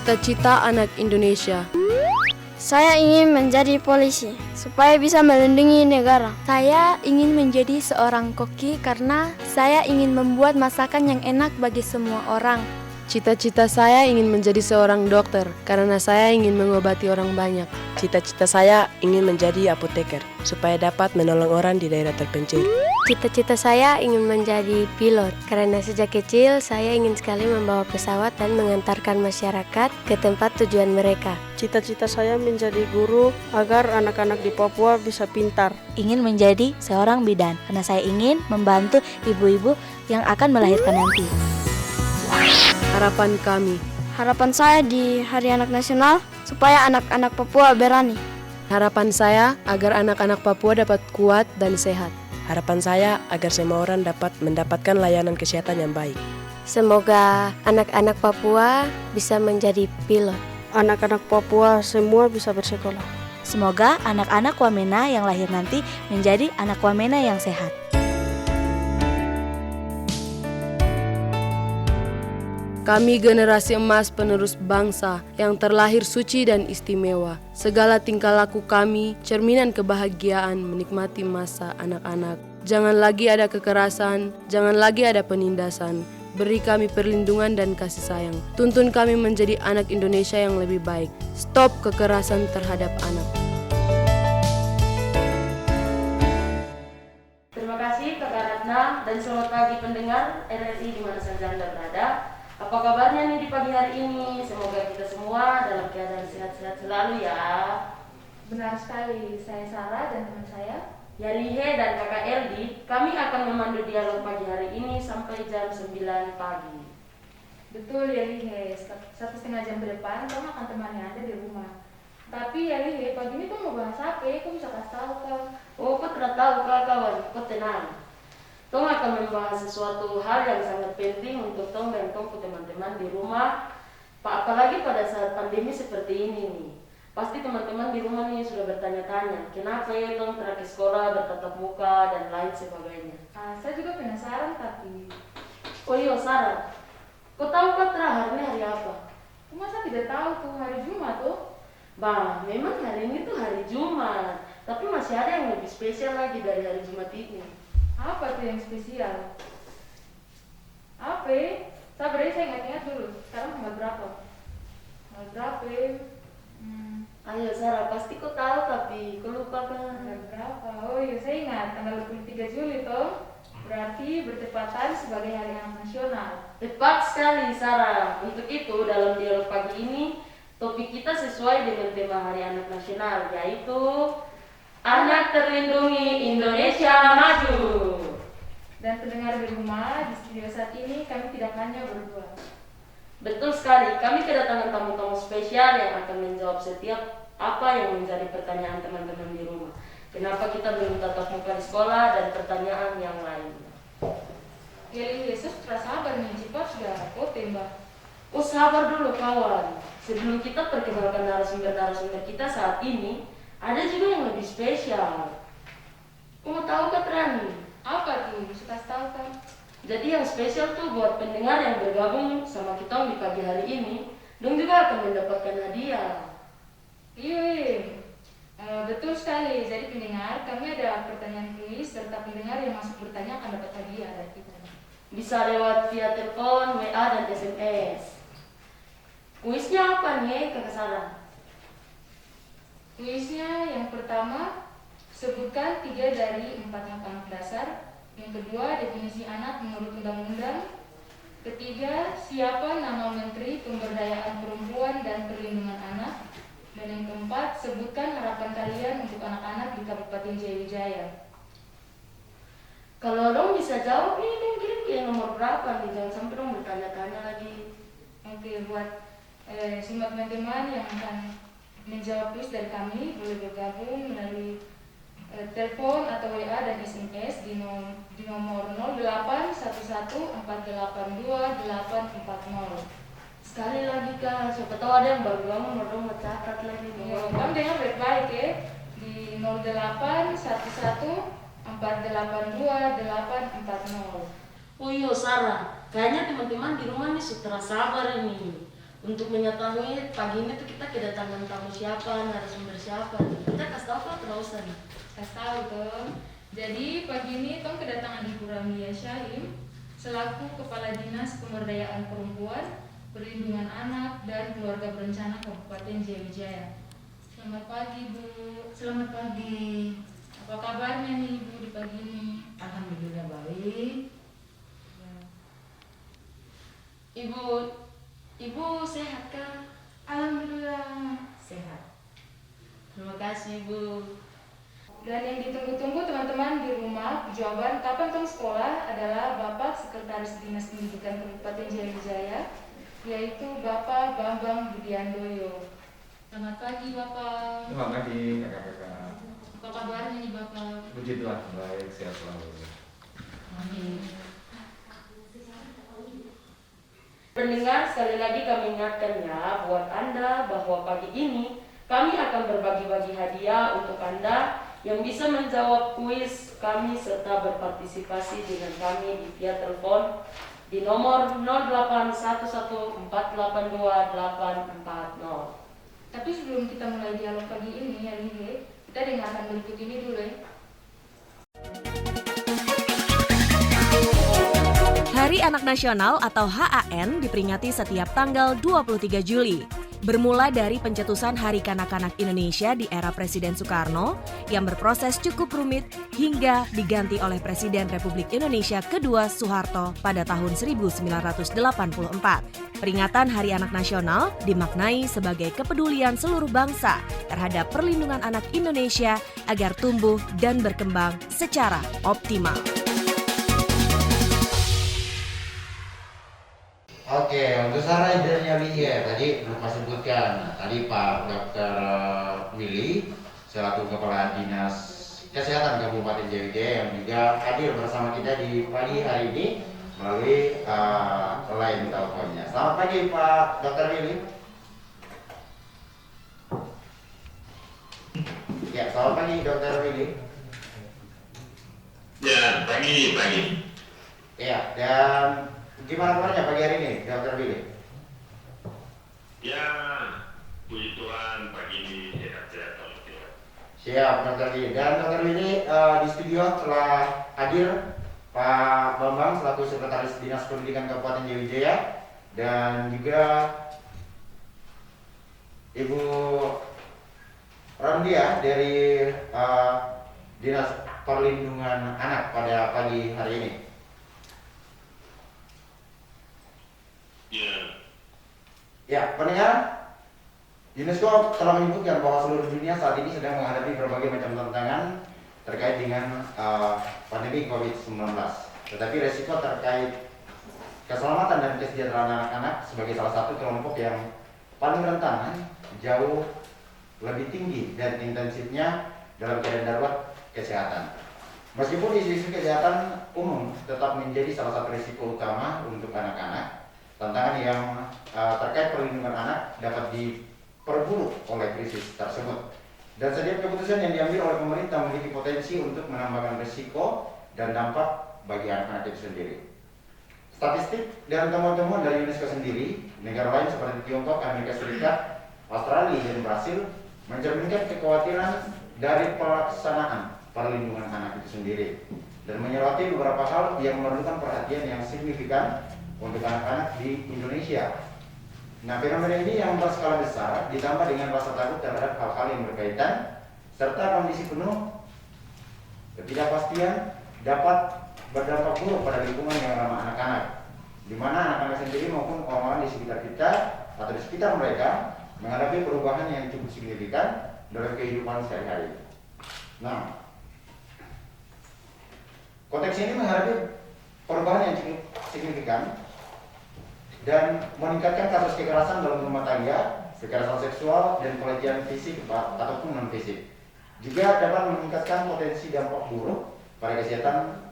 Cita-cita anak Indonesia. Saya ingin menjadi polisi supaya bisa melindungi negara. Saya ingin menjadi seorang koki karena saya ingin membuat masakan yang enak bagi semua orang. Cita-cita saya ingin menjadi seorang dokter karena saya ingin mengobati orang banyak. Cita-cita saya ingin menjadi apoteker supaya dapat menolong orang di daerah terpencil. Cita-cita saya ingin menjadi pilot karena sejak kecil saya ingin sekali membawa pesawat dan mengantarkan masyarakat ke tempat tujuan mereka. Cita-cita saya menjadi guru agar anak-anak di Papua bisa pintar. Ingin menjadi seorang bidan karena saya ingin membantu ibu-ibu yang akan melahirkan nanti. Harapan kami. Harapan saya di Hari Anak Nasional supaya anak-anak Papua berani. Harapan saya agar anak-anak Papua dapat kuat dan sehat. Harapan saya agar semua orang dapat mendapatkan layanan kesehatan yang baik. Semoga anak-anak Papua bisa menjadi pilot. Anak-anak Papua semua bisa bersekolah. Semoga anak-anak Wamena yang lahir nanti menjadi anak Wamena yang sehat. Kami generasi emas penerus bangsa yang terlahir suci dan istimewa. Segala tingkah laku kami cerminan kebahagiaan menikmati masa anak-anak. Jangan lagi ada kekerasan, jangan lagi ada penindasan. Beri kami perlindungan dan kasih sayang. Tuntun kami menjadi anak Indonesia yang lebih baik. Stop kekerasan terhadap anak. Terima kasih Kakak Ratna dan selamat pagi pendengar RRI di mana saja Anda berada. Apa kabarnya nih di pagi hari ini? Semoga kita semua dalam keadaan sehat-sehat selalu ya. Benar sekali, saya Sarah dan teman saya Yalihe dan Kakak Eldi, kami akan memandu dialog pagi hari ini sampai jam 9 pagi. Betul ya Lihe, 1,5 jam ke depan kamu akan temani Anda di rumah. Tapi ya Lihe, pagi ini tuh mau bahas apa? Kau bisa kasih tahu kak? Oh, kau tidak tahu kak kawan, kau tenang. Tong akan membahas sesuatu hal yang sangat penting untuk Tong dan Tong teman-teman di rumah. Apalagi pada saat pandemi seperti ini nih. Pasti teman-teman di rumah nih sudah bertanya-tanya, kenapa ya Tong terakhir sekolah bertatap muka dan lain sebagainya. Saya juga penasaran tapi. Oh iya Sarah, kau tahu kak hari ini hari apa? Masa tidak tahu tuh hari Jumat tuh? Bah, memang hari ini tuh hari Jumat, tapi masih ada yang lebih spesial lagi dari hari Jumat ini. Apa tuh yang spesial? Apa? Sabar ya, saya ingat-ingat dulu. Sekarang tanggal berapa? Tanggal berapa? Ayo Sarah, pasti kau tahu tapi kau lupa kan? Tanggal berapa? Oh iya, saya ingat tanggal 23 Juli toh. Berarti bertepatan sebagai Hari Anak Nasional. Tepat sekali Sarah. Untuk itu dalam dialog pagi ini topik kita sesuai dengan tema Hari Anak Nasional, yaitu Anak Terlindungi Indonesia Maju. Dan pendengar di rumah, di studio saat ini kami tidak hanya berdua. Betul sekali, kami kedatangan tamu-tamu spesial yang akan menjawab setiap apa yang menjadi pertanyaan teman-teman di rumah. Kenapa kita belum tatap muka di sekolah dan pertanyaan yang lainnya. Ya Yesus sudah sabar nih, cepat sudah tembak. Oh sabar dulu kawan, sebelum kita perkenalkan narasumber-narasumber kita saat ini, ada juga yang lebih spesial. Kamu tahu Kak Rani? Apa tuh? Bisa kasih tahu kan? Jadi yang spesial tuh buat pendengar yang bergabung sama kita di pagi hari ini, dong juga akan mendapatkan hadiah. Iya, betul sekali. Jadi pendengar, kami ada pertanyaan kuis serta pendengar yang masuk bertanya akan dapat hadiah dari kita. Bisa lewat via telepon, WA, dan SMS. Kuisnya apa nih Kakak Sarah? Kuisnya yang pertama, sebutkan 3 dari 4 hak anak dasar. Yang kedua, definisi anak menurut undang-undang. Ketiga, siapa nama Menteri Pemberdayaan Perempuan dan Perlindungan Anak. Dan yang keempat, sebutkan harapan kalian untuk anak-anak di Kabupaten Jayawijaya. Kalau dong bisa jawab ini dong kirim ke nomor berapa nih, jangan sampai dong bertanya-tanya lagi. Oke, buat semua teman-teman yang akan menjawab kuis dari kami boleh bergabung melalui telepon atau WA dan SMS di nomor 0811482840. Sekali lagi Kak, siapa tahu ada yang baru bangun mau dong mencatat lagi. Kamu dengar baik-baik ya, di 0811482840. Oh iya Sarah, kayaknya teman-teman di rumah nih sudah sabar ini. Untuk mengetahui pagi ini tuh kita kedatangan tamu siapa, narasumber siapa. Kita kasih tahu apa terusan? Kasih tahu Tong. Jadi pagi ini Tong kedatangan Ibu Ramlia Syahim selaku Kepala Dinas Pemberdayaan Perempuan, Perlindungan Anak dan Keluarga Berencana Kabupaten Jayawijaya. Selamat pagi Bu. Selamat pagi. Apa kabarnya nih Ibu di pagi ini? Alhamdulillah baik. Ibu sehat kan? Alhamdulillah sehat. Terima kasih Bu. Dan yang ditunggu-tunggu teman-teman di rumah, jawaban kapan Tong sekolah adalah Bapak Sekretaris Dinas Pendidikan Kabupaten Jayawijaya, yaitu Bapak Bambang Budiandoyo. Selamat pagi Bapak. Selamat pagi kakak-kakak. Apa kabarnya nih Bapak? Puji Tuhan, baik, sehat selalu. Amin. Pendengar, sekali lagi kami ingatkan ya buat Anda bahwa pagi ini kami akan berbagi-bagi hadiah untuk Anda yang bisa menjawab kuis kami serta berpartisipasi dengan kami di via telepon di nomor 0811482840. Tapi sebelum kita mulai dialog pagi ini ya Lili, kita dengarkan berikut ini dulu ya. Hari Anak Nasional atau HAN diperingati setiap tanggal 23 Juli. Bermula dari pencetusan Hari Kanak-Kanak Indonesia di era Presiden Soekarno yang berproses cukup rumit hingga diganti oleh Presiden Republik Indonesia kedua Soeharto pada tahun 1984. Peringatan Hari Anak Nasional dimaknai sebagai kepedulian seluruh bangsa terhadap perlindungan anak Indonesia agar tumbuh dan berkembang secara optimal. Oke, untuk saran idranya Willy tadi lupa sebutkan. Tadi Pak Dr. Willy selaku Kepala Dinas Kesehatan Kabupaten Jayawijaya yang juga hadir bersama kita di pagi hari ini melalui line teleponnya. Selamat pagi Pak Dr. Willy. Ya, selamat pagi Dr. Willy. Ya, pagi. Ya, dan gimana kabarnya pagi hari ini, Dr. Willy? Ya, puji Tuhan pagi ini sehat-sehat. Siap, Dr. Willy. Dan Dr. Willy di studio telah hadir Pak Bambang selaku Sekretaris Dinas Pendidikan Kabupaten Jayawijaya dan juga Ibu Ramdia dari Dinas Perlindungan Anak pada pagi hari ini. Ya, pendengar, UNESCO telah menyebutkan bahwa seluruh dunia saat ini sedang menghadapi berbagai macam tantangan terkait dengan pandemi COVID-19. Tetapi resiko terkait keselamatan dan kesejahteraan anak-anak sebagai salah satu kelompok yang paling rentan jauh lebih tinggi dan intensifnya dalam keadaan darurat kesehatan. Meskipun isu-isu kesehatan umum tetap menjadi salah satu risiko utama untuk anak-anak, tantangan yang terkait perlindungan anak dapat diperburuk oleh krisis tersebut. Dan setiap keputusan yang diambil oleh pemerintah memiliki potensi untuk menambahkan risiko dan dampak bagi anak-anak itu sendiri. Statistik dan temuan-temuan dari UNESCO sendiri, negara lain seperti Tiongkok, Amerika Serikat, Australia, dan Brasil mencerminkan kekhawatiran dari pelaksanaan perlindungan anak itu sendiri dan menyoroti beberapa hal yang memerlukan perhatian yang signifikan untuk anak-anak di Indonesia. Nah, fenomena ini yang berskala besar ditambah dengan rasa takut terhadap hal-hal yang berkaitan serta kondisi penuh ketidakpastian dapat berdampak buruk pada lingkungan yang ramah anak-anak, di mana anak-anak sendiri maupun orang-orang di sekitar kita atau di sekitar mereka menghadapi perubahan yang cukup signifikan dalam kehidupan sehari-hari. Nah, konteks ini menghadapi perubahan yang cukup signifikan dan meningkatkan kasus kekerasan dalam rumah tangga, kekerasan seksual, dan pelecehan fisik ataupun non fisik. Juga dapat meningkatkan potensi dampak buruk pada kesehatan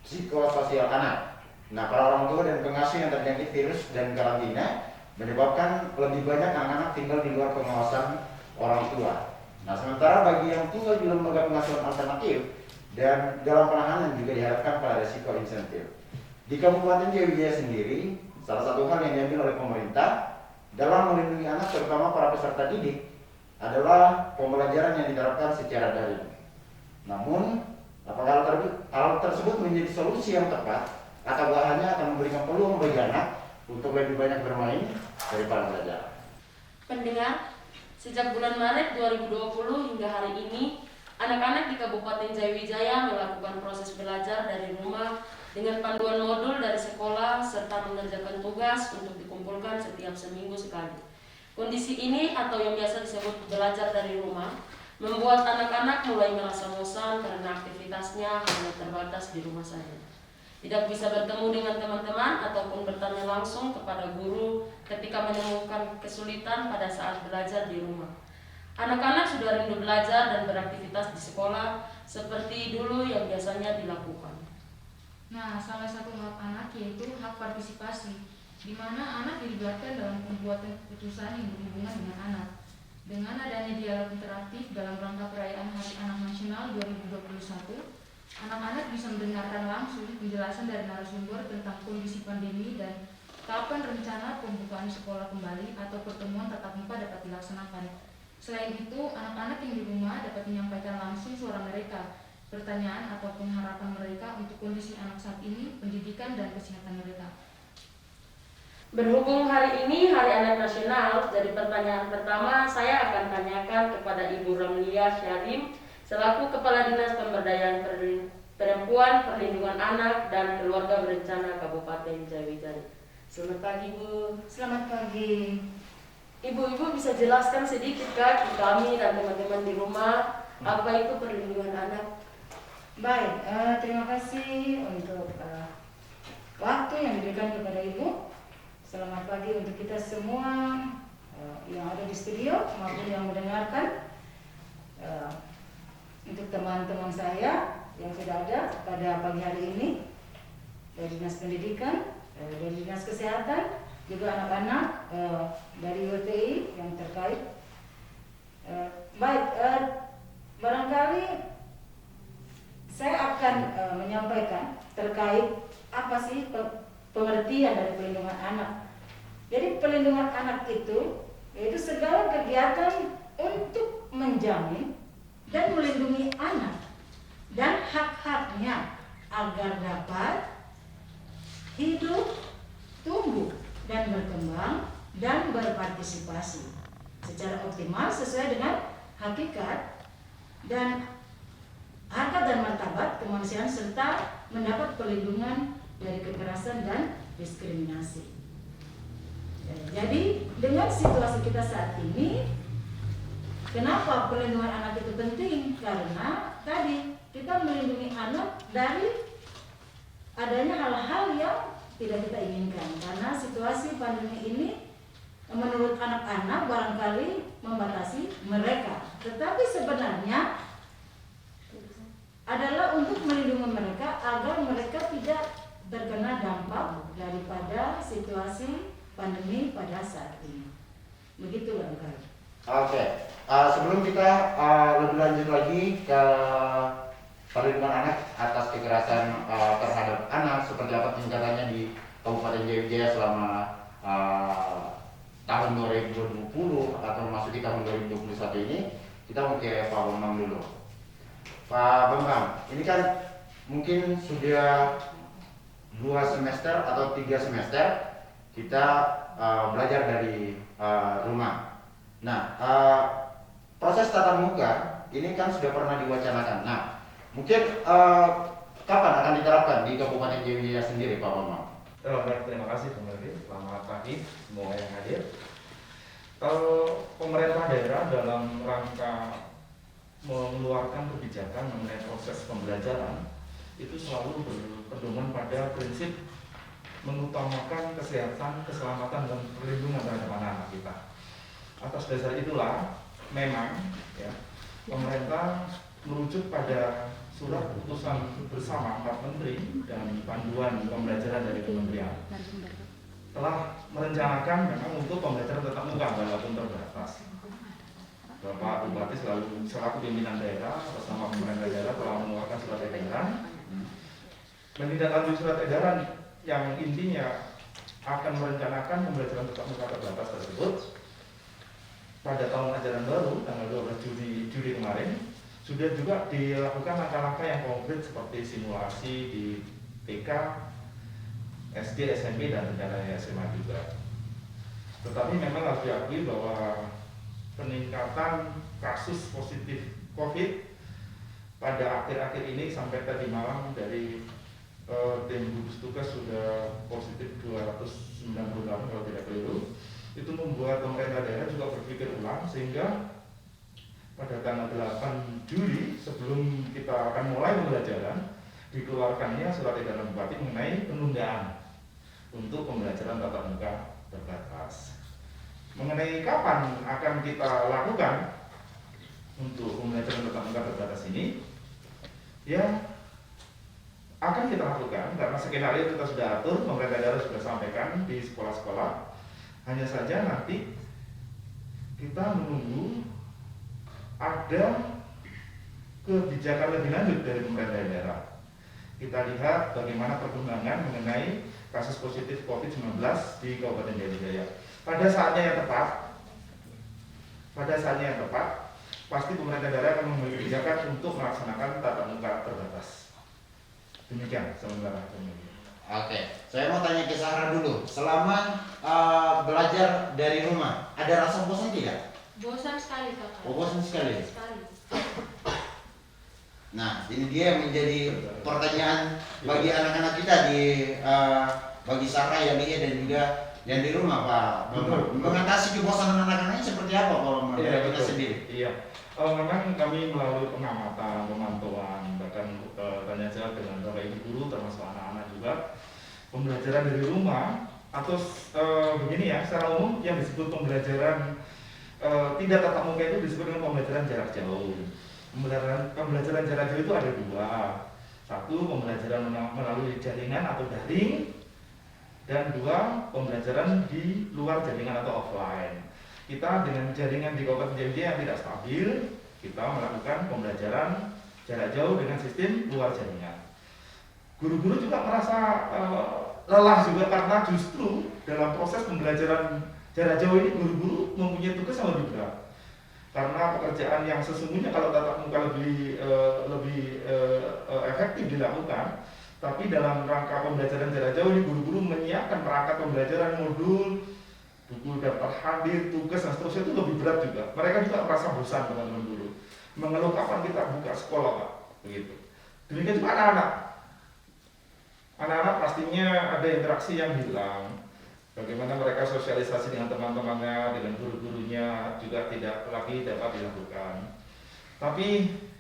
psikososial anak. Nah, para orang tua dan pengasuh yang terjangkit virus dan karantina menyebabkan lebih banyak anak-anak tinggal di luar pengawasan orang tua. Nah, sementara bagi yang tinggal di lembaga pengasuhan alternatif dan dalam penahanan juga diharapkan pada risiko insentif. Di Kabupaten Jayawijaya sendiri, salah satu hal yang diambil oleh pemerintah dalam melindungi anak, terutama para peserta didik, adalah pembelajaran yang diterapkan secara daring. Namun, apakah hal tersebut menjadi solusi yang tepat, atau hanya akan memberikan peluang bagi anak untuk lebih banyak bermain daripada belajar? Pendengar, sejak bulan Maret 2020 hingga hari ini, anak-anak di Kabupaten Jayawijaya melakukan proses belajar dari rumah dengan panduan modul dari sekolah serta mengerjakan tugas untuk dikumpulkan setiap seminggu sekali. Kondisi ini atau yang biasa disebut belajar dari rumah membuat anak-anak mulai merasa bosan karena aktivitasnya hanya terbatas di rumah saja. Tidak bisa bertemu dengan teman-teman ataupun bertanya langsung kepada guru ketika menemukan kesulitan pada saat belajar di rumah. Anak-anak sudah rindu belajar dan beraktivitas di sekolah seperti dulu yang biasanya dilakukan. Nah, salah satu hak anak yaitu hak partisipasi, di mana anak dilibatkan dalam pembuatan keputusan yang berhubungan dengan anak. Dengan adanya dialog interaktif dalam rangka perayaan Hari Anak Nasional 2021, anak-anak bisa mendengarkan langsung penjelasan dari narasumber tentang kondisi pandemi dan kapan rencana pembukaan sekolah kembali atau pertemuan tatap muka dapat dilaksanakan. Selain itu, anak-anak yang di rumah dapat menyampaikan langsung suara mereka, pertanyaan ataupun harapan mereka untuk kondisi anak saat ini, pendidikan dan kesehatan mereka. Berhubung hari ini Hari Anak Nasional, jadi pertanyaan pertama saya akan tanyakan kepada Ibu Ramlia Syarim selaku Kepala Dinas Pemberdayaan Perempuan, Perlindungan Anak dan Keluarga Berencana Kabupaten Jayawijaya. Selamat pagi, Bu. Selamat pagi. Ibu-ibu bisa jelaskan sedikit ke kami dan teman-teman di rumah apa itu perlindungan anak? Baik, terima kasih untuk waktu yang diberikan kepada Ibu. Selamat pagi untuk kita semua yang ada di studio maupun yang mendengarkan. Untuk teman-teman saya yang sudah ada pada pagi hari ini dari Dinas Pendidikan, dari Dinas Kesehatan, juga anak-anak dari UTI yang terkait. Baik, barangkali saya akan menyampaikan terkait apa sih pengertian dari perlindungan anak. Jadi perlindungan anak itu yaitu segala kegiatan untuk menjamin dan melindungi anak dan hak-haknya agar dapat hidup, tumbuh, dan berkembang dan berpartisipasi secara optimal sesuai dengan hakikat dan harkat dan martabat kemanusiaan serta mendapat perlindungan dari kekerasan dan diskriminasi. Jadi dengan situasi kita saat ini, kenapa perlindungan anak itu penting? Karena tadi kita melindungi anak dari adanya hal-hal yang tidak kita inginkan. Karena situasi pandemi ini menurut anak-anak barangkali membatasi mereka. Tetapi sebenarnya adalah untuk melindungi mereka agar mereka tidak terkena dampak daripada situasi pandemi pada saat ini. Begitu barangkali. Oke, sebelum kita lebih lanjut lagi ke perlindungan anak atas kekerasan terhadap anak, seperti apa tingkatannya di Kabupaten Jayawijaya selama tahun 2020 atau memasuki tahun 2021 ini, kita mau ke Pak Bambang dulu. Pak Bambang, ini kan mungkin sudah 2 semester atau 3 semester kita belajar dari rumah. Nah, proses tatap muka ini kan sudah pernah diwacanakan. Nah, mungkin kapan akan diterapkan di Kabupaten Jayawijaya sendiri, Pak Bambang? Baik, terima kasih kembali. Selamat pagi semua yang hadir. Pemerintah daerah dalam rangka mengeluarkan kebijakan mengenai proses pembelajaran itu selalu berpedoman pada prinsip mengutamakan kesehatan, keselamatan, dan perlindungan terhadap anak-anak kita. Atas dasar itulah memang ya, pemerintah merujuk pada surat keputusan bersama 4 menteri dan panduan pembelajaran dari kementerian telah merencanakan memang untuk pembelajaran tatap muka walaupun terbatas. Bapak Bupati selalu selaku pimpinan daerah bersama pemerintah daerah telah mengeluarkan surat edaran, menindaklanjuti surat edaran yang intinya akan merencanakan pembelajaran tatap muka terbatas tersebut pada tahun ajaran baru tanggal 12 Juli kemarin. Sudah juga dilakukan langkah-langkah yang konkret seperti simulasi di TK, SD, SMP, dan rencananya SMA juga. Tetapi memang harus diakui bahwa peningkatan kasus positif COVID pada akhir-akhir ini sampai tadi malam dari tim gugus tugas sudah positif 298 kalau tidak keliru. Itu membuat pemerintah daerah juga berpikir ulang sehingga pada tanggal 8 Juli sebelum kita akan mulai pembelajaran dikeluarkannya surat edaran bupati mengenai penundaan untuk pembelajaran tatap muka terbatas. Mengenai kapan akan kita lakukan untuk pembelajaran tatap muka terbatas ini, ya akan kita lakukan karena skenario kita sudah atur, pemerintah daerah sudah sampaikan di sekolah-sekolah. Hanya saja nanti kita menunggu ada kebijakan lebih lanjut dari pemerintah daerah. Kita lihat bagaimana perkembangan mengenai kasus positif COVID-19 di Kabupaten Jaya. Pada saatnya yang tepat, pasti pemerintah daerah akan memiliki kebijakan untuk melaksanakan tatap muka terbatas. Demikian sementara. Oke, saya mau tanya ke Sarah dulu. Selama belajar dari rumah, ada rasa bosan tidak? Bosan sekali, Kakak. Oh, bosan sekali. Nah, ini dia yang menjadi pertanyaan bagi anak-anak kita bagi Sarah, yang dia dan juga yang di rumah, Pak. Mengatasi kebosanan anak-anaknya seperti apa kalau menurut kita sendiri? Iya. Memang kami melalui pengamatan, pemantauan, bahkan tanya jawab dengan Bapak Ibu guru termasuk anak-anak juga, pembelajaran dari rumah atau begini ya, secara umum yang disebut pembelajaran tidak tatap muka itu disebut dengan pembelajaran jarak jauh. Pembelajaran jarak jauh itu ada dua. Satu, pembelajaran melalui jaringan atau daring, dan dua, pembelajaran di luar jaringan atau offline. Kita dengan jaringan di Kabupaten Jaya yang tidak stabil, kita melakukan pembelajaran jarak jauh dengan sistem luar jaringan. Guru-guru juga merasa lelah juga karena justru dalam proses pembelajaran jarak jauh ini guru-guru mempunyai tugas yang lebih berat. Karena pekerjaan yang sesungguhnya kalau tatap muka lebih efektif dilakukan, tapi dalam rangka pembelajaran jarak jauh ini guru-guru menyiapkan perangkat pembelajaran, modul, buku daftar hadir, tugas, dan seterusnya itu lebih berat juga. Mereka juga merasa bosan teman-teman guru. Mengeluh kapan kita buka sekolah, Pak, begitu. Demikian juga anak-anak. Anak-anak pastinya ada interaksi yang hilang. Bagaimana mereka sosialisasi dengan teman-temannya, dengan guru-gurunya juga tidak lagi dapat dilakukan. Tapi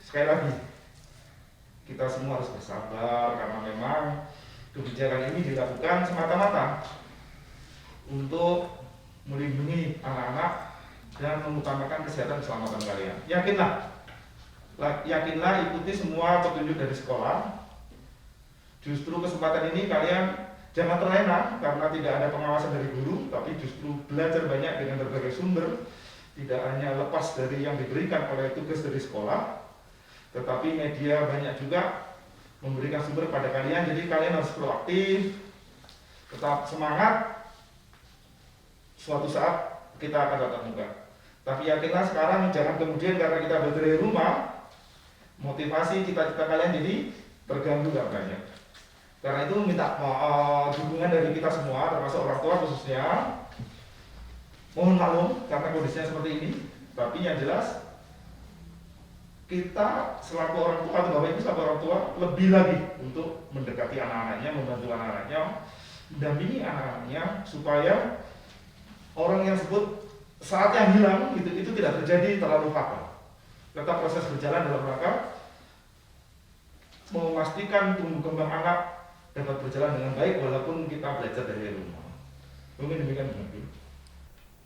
sekali lagi, kita semua harus bersabar karena memang kebijakan ini dilakukan semata-mata untuk melindungi anak-anak dan mengutamakan kesehatan keselamatan kalian. Yakinlah, ikuti semua petunjuk dari sekolah. Justru kesempatan ini kalian jangan terlena karena tidak ada pengawasan dari guru, tapi justru belajar banyak dengan berbagai sumber. Tidak hanya lepas dari yang diberikan oleh tugas dari sekolah, tetapi media banyak juga memberikan sumber pada kalian. Jadi kalian harus proaktif, tetap semangat. Suatu saat kita akan tatap muka. Tapi yakinlah sekarang jangan kemudian karena kita belajar dari rumah, motivasi cita-cita kalian jadi terganggu gak banyak. Karena itu minta dukungan dari kita semua, termasuk orang tua khususnya. Mohon maklum karena kondisinya seperti ini. Tapi yang jelas kita selaku orang tua atau Bapak Ibu selaku orang tua lebih lagi untuk mendekati anak-anaknya, membantu anak-anaknya, mendampingi anak-anaknya supaya orang yang sebut saat yang hilang itu tidak terjadi terlalu fatal. Tetap proses berjalan dalam rangka memastikan tumbuh kembang anak dapat berjalan dengan baik walaupun kita belajar dari rumah. Mungkin demikian Bu.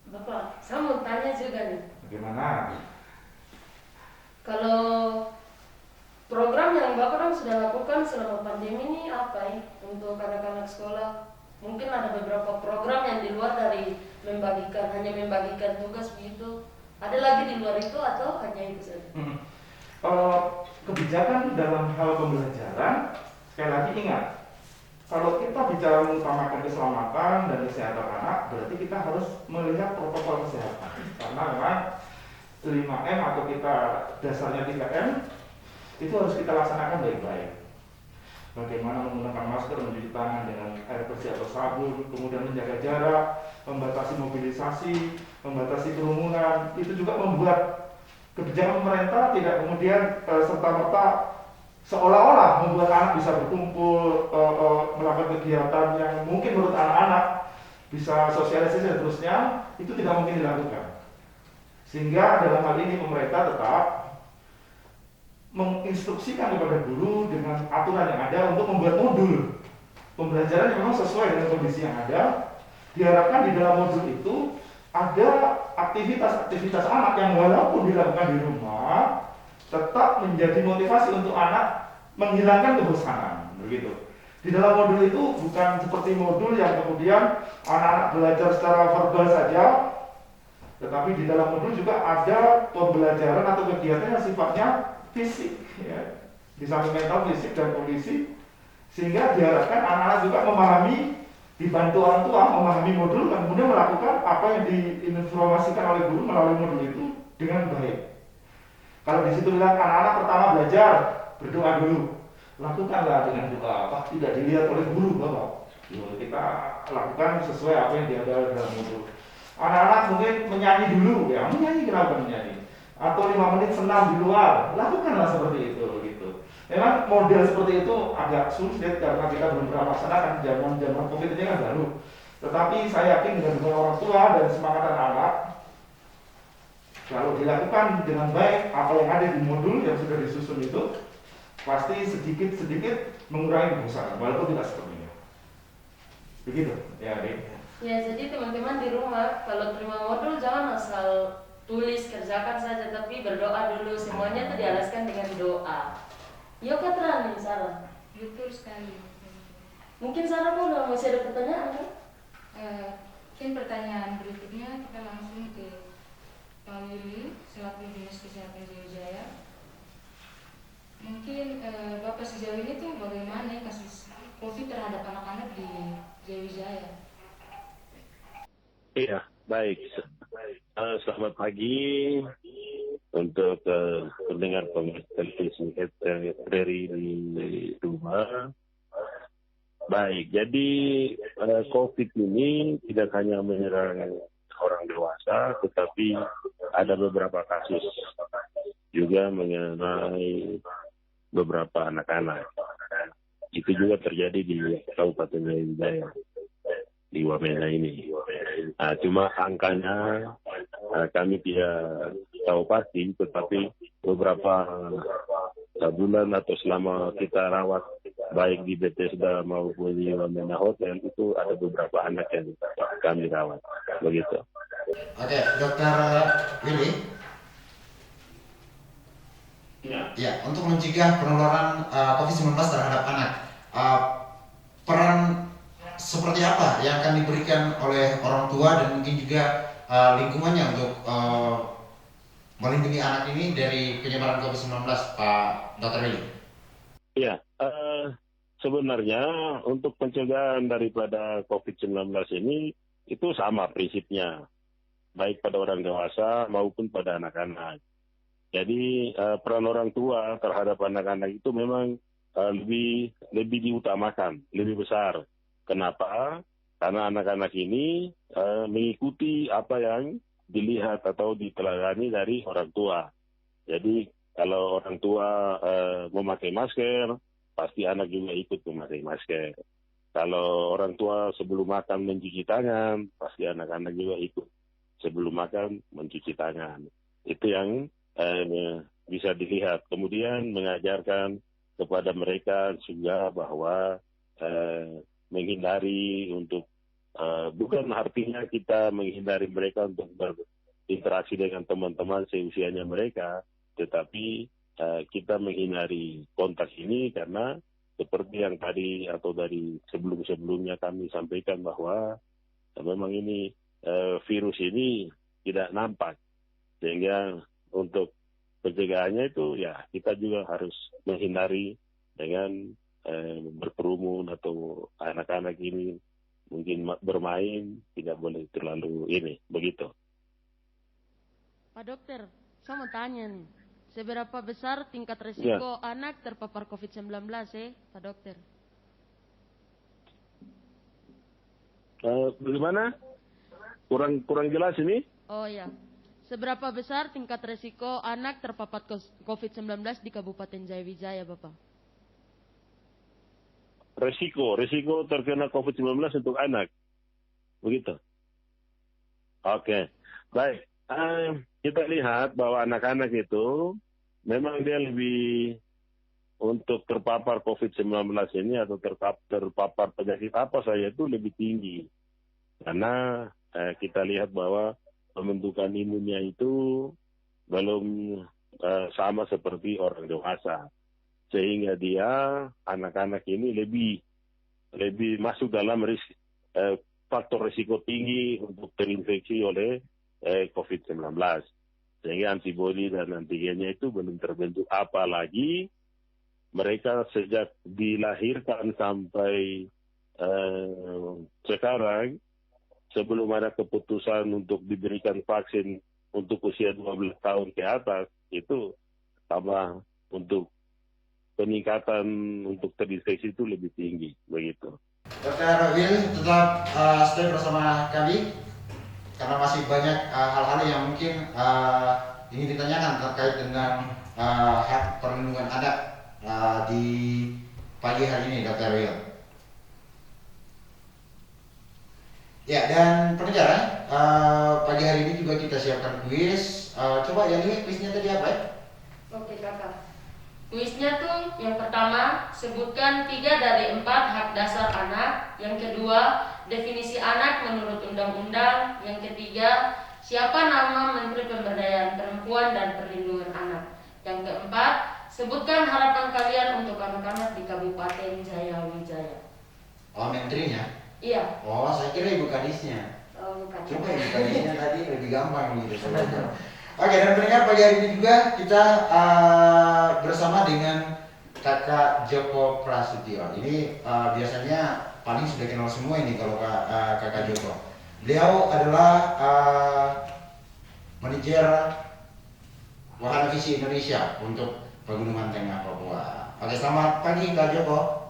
Bapak, saya mau tanya juga nih. Bagaimana? Kalau program yang Bapak sudah lakukan selama pandemi ini apa ya untuk anak-anak sekolah? Mungkin ada beberapa program yang di luar dari hanya membagikan tugas begitu. Ada lagi di luar itu atau hanya itu saja? Kebijakan dalam hal pembelajaran, sekali lagi ingat, Kalau kita bicara mengutamakan keselamatan dan kesehatan anak, berarti kita harus melihat protokol kesehatan. Karena memang 5M atau kita dasarnya 3M itu harus kita laksanakan baik-baik. Bagaimana menggunakan masker, mencuci tangan dengan air bersih atau sabun, kemudian menjaga jarak, membatasi mobilisasi, membatasi kerumunan. Itu juga membuat kebijakan pemerintah tidak kemudian serta-merta seolah-olah membuat anak bisa berkumpul, melakukan kegiatan yang mungkin menurut anak-anak bisa sosialisasi dan terusnya, itu tidak mungkin dilakukan. Sehingga dalam hal ini pemerintah tetap menginstruksikan kepada guru dengan aturan yang ada untuk membuat modul pembelajaran yang memang sesuai dengan kondisi yang ada. Diharapkan di dalam modul itu ada aktivitas-aktivitas anak yang walaupun dilakukan di rumah tetap menjadi motivasi untuk anak menghilangkan kebosanan, begitu. Di dalam modul itu bukan seperti modul yang kemudian anak-anak belajar secara verbal saja, tetapi di dalam modul juga ada pembelajaran atau kegiatan yang sifatnya fisik, ya, di samping mental, fisik dan kondisi, sehingga diharapkan anak-anak juga memahami, dibantu orang tua memahami modul dan kemudian melakukan apa yang diinformasikan oleh guru melalui modul itu dengan baik. Kalau di situ bilang anak-anak pertama belajar berdoa dulu, lakukanlah dengan doa, tidak dilihat oleh guru bapak. Kita lakukan sesuai apa yang diada dalam modul. Anak-anak mungkin menyanyi dulu, ya menyanyi, kenapa menyanyi? Atau 5 menit senam di luar, lakukanlah seperti itu gitu. Memang model seperti itu agak sulit karena kita belum pernah laksanakan, zaman COVID ini kan baru. Tetapi saya yakin dengan dukungan orang tua dan semangat anak-anak, kalau dilakukan dengan baik apa yang ada di modul yang sudah disusun itu, pasti sedikit-sedikit mengurangi kebosanan, walaupun tidak sepenuhnya. Begitu, ya adik. Ya, jadi teman-teman di rumah kalau terima modul jangan asal tulis, kerjakan saja, tapi berdoa dulu. Semuanya itu dialaskan dengan doa. Ya Katran, Sarah. Betul sekali. Mungkin Sarah masih ada pertanyaan kan? Mungkin pertanyaan berikutnya kita langsung ke Pak Willy selaku Dinas Kesehatan Jayawijaya. Mungkin Bapak sejauh ini tuh bagaimana kasus COVID terhadap anak-anak di Jayawijaya? Iya, baik. Selamat pagi untuk pendengar televisi RRI di rumah. Baik, jadi COVID ini tidak hanya menyerang orang dewasa, tetapi ada beberapa kasus juga mengenai beberapa anak-anak. Itu juga terjadi di Kabupaten Jayawijaya, di Wamena ini. Nah, cuma angkanya kami tidak tahu pasti, tetapi beberapa bulan atau selama kita rawat baik di Bethesda maupun di Wamena Hotel itu ada beberapa anak yang kami rawat, begitu. Oke, Dokter Willy. Ya, untuk mencegah penularan COVID-19 terhadap anak, peran seperti apa yang akan diberikan oleh orang tua dan mungkin juga lingkungannya untuk melindungi anak ini dari penyebaran COVID-19, Pak Dr. Willy? Iya, sebenarnya untuk pencegahan daripada COVID-19 ini itu sama prinsipnya, baik pada orang dewasa maupun pada anak-anak. Jadi peran orang tua terhadap anak-anak itu memang lebih diutamakan, lebih besar. Kenapa? Karena anak-anak ini mengikuti apa yang dilihat atau diteladani dari orang tua. Jadi kalau orang tua memakai masker, pasti anak juga ikut memakai masker. Kalau orang tua sebelum makan mencuci tangan, pasti anak-anak juga ikut sebelum makan mencuci tangan. Itu yang bisa dilihat. Kemudian mengajarkan kepada mereka juga bahwa menghindari untuk bukan artinya kita menghindari mereka untuk berinteraksi dengan teman-teman seusianya mereka, tetapi kita menghindari kontak ini karena seperti yang tadi atau dari sebelum-sebelumnya kami sampaikan bahwa memang ini virus ini tidak nampak, sehingga untuk pencegahannya itu ya kita juga harus menghindari dengan berkerumun atau anak-anak ini mungkin bermain, tidak boleh terlalu ini, begitu. Pak Dokter, saya mau tanya nih, seberapa besar tingkat resiko anak terpapar COVID-19 Pak Dokter? Bagaimana? Kurang jelas ini? Oh ya, seberapa besar tingkat resiko anak terpapar COVID-19 di Kabupaten Jayawijaya, Bapak? Resiko terkena COVID-19 untuk anak, begitu? Oke, baik. Kita lihat bahwa anak-anak itu memang dia lebih untuk terpapar COVID-19 ini atau terpapar penyakit apa saja itu lebih tinggi. Karena kita lihat bahwa pembentukan imunnya itu belum sama seperti orang dewasa. Sehingga dia, anak-anak ini lebih masuk dalam faktor risiko tinggi untuk terinfeksi oleh COVID-19. Sehingga antibodi dan antigennya itu belum terbentuk. Apalagi mereka sejak dilahirkan sampai sekarang, sebelum ada keputusan untuk diberikan vaksin untuk usia 12 tahun ke atas, itu tambah untuk peningkatan untuk terinfeksi itu lebih tinggi, begitu. Dr. Will tetap stay bersama kami karena masih banyak hal-hal yang mungkin ingin ditanyakan terkait dengan hak perlindungan anak di pagi hari ini, Dr. Will. Ya, dan pendengar, pagi hari ini juga kita siapkan kuis. Coba yang ini kuisnya tadi apa ya? Oke kakak. Kuisnya tuh yang pertama, sebutkan 3 dari 4 hak dasar anak. Yang kedua, definisi anak menurut undang-undang. Yang ketiga, siapa nama Menteri Pemberdayaan Perempuan dan Perlindungan Anak. Yang keempat, sebutkan harapan kalian untuk anak-anak di Kabupaten Jayawijaya. Oh, menterinya? Iya. Oh, saya kira ibu kadisnya. Oh, bukan. Coba ibu kadisnya tadi lebih gampang gitu sebenarnya. Oke, dan pendengar, pagi hari ini juga kita bersama dengan Kakak Joko Prasetyo. Ini biasanya paling sudah kenal semua ini kalau Kakak Joko. Beliau adalah manajer Wahana Visi Indonesia untuk Pegunungan Tengah Papua. Oke, selamat pagi Kak Joko.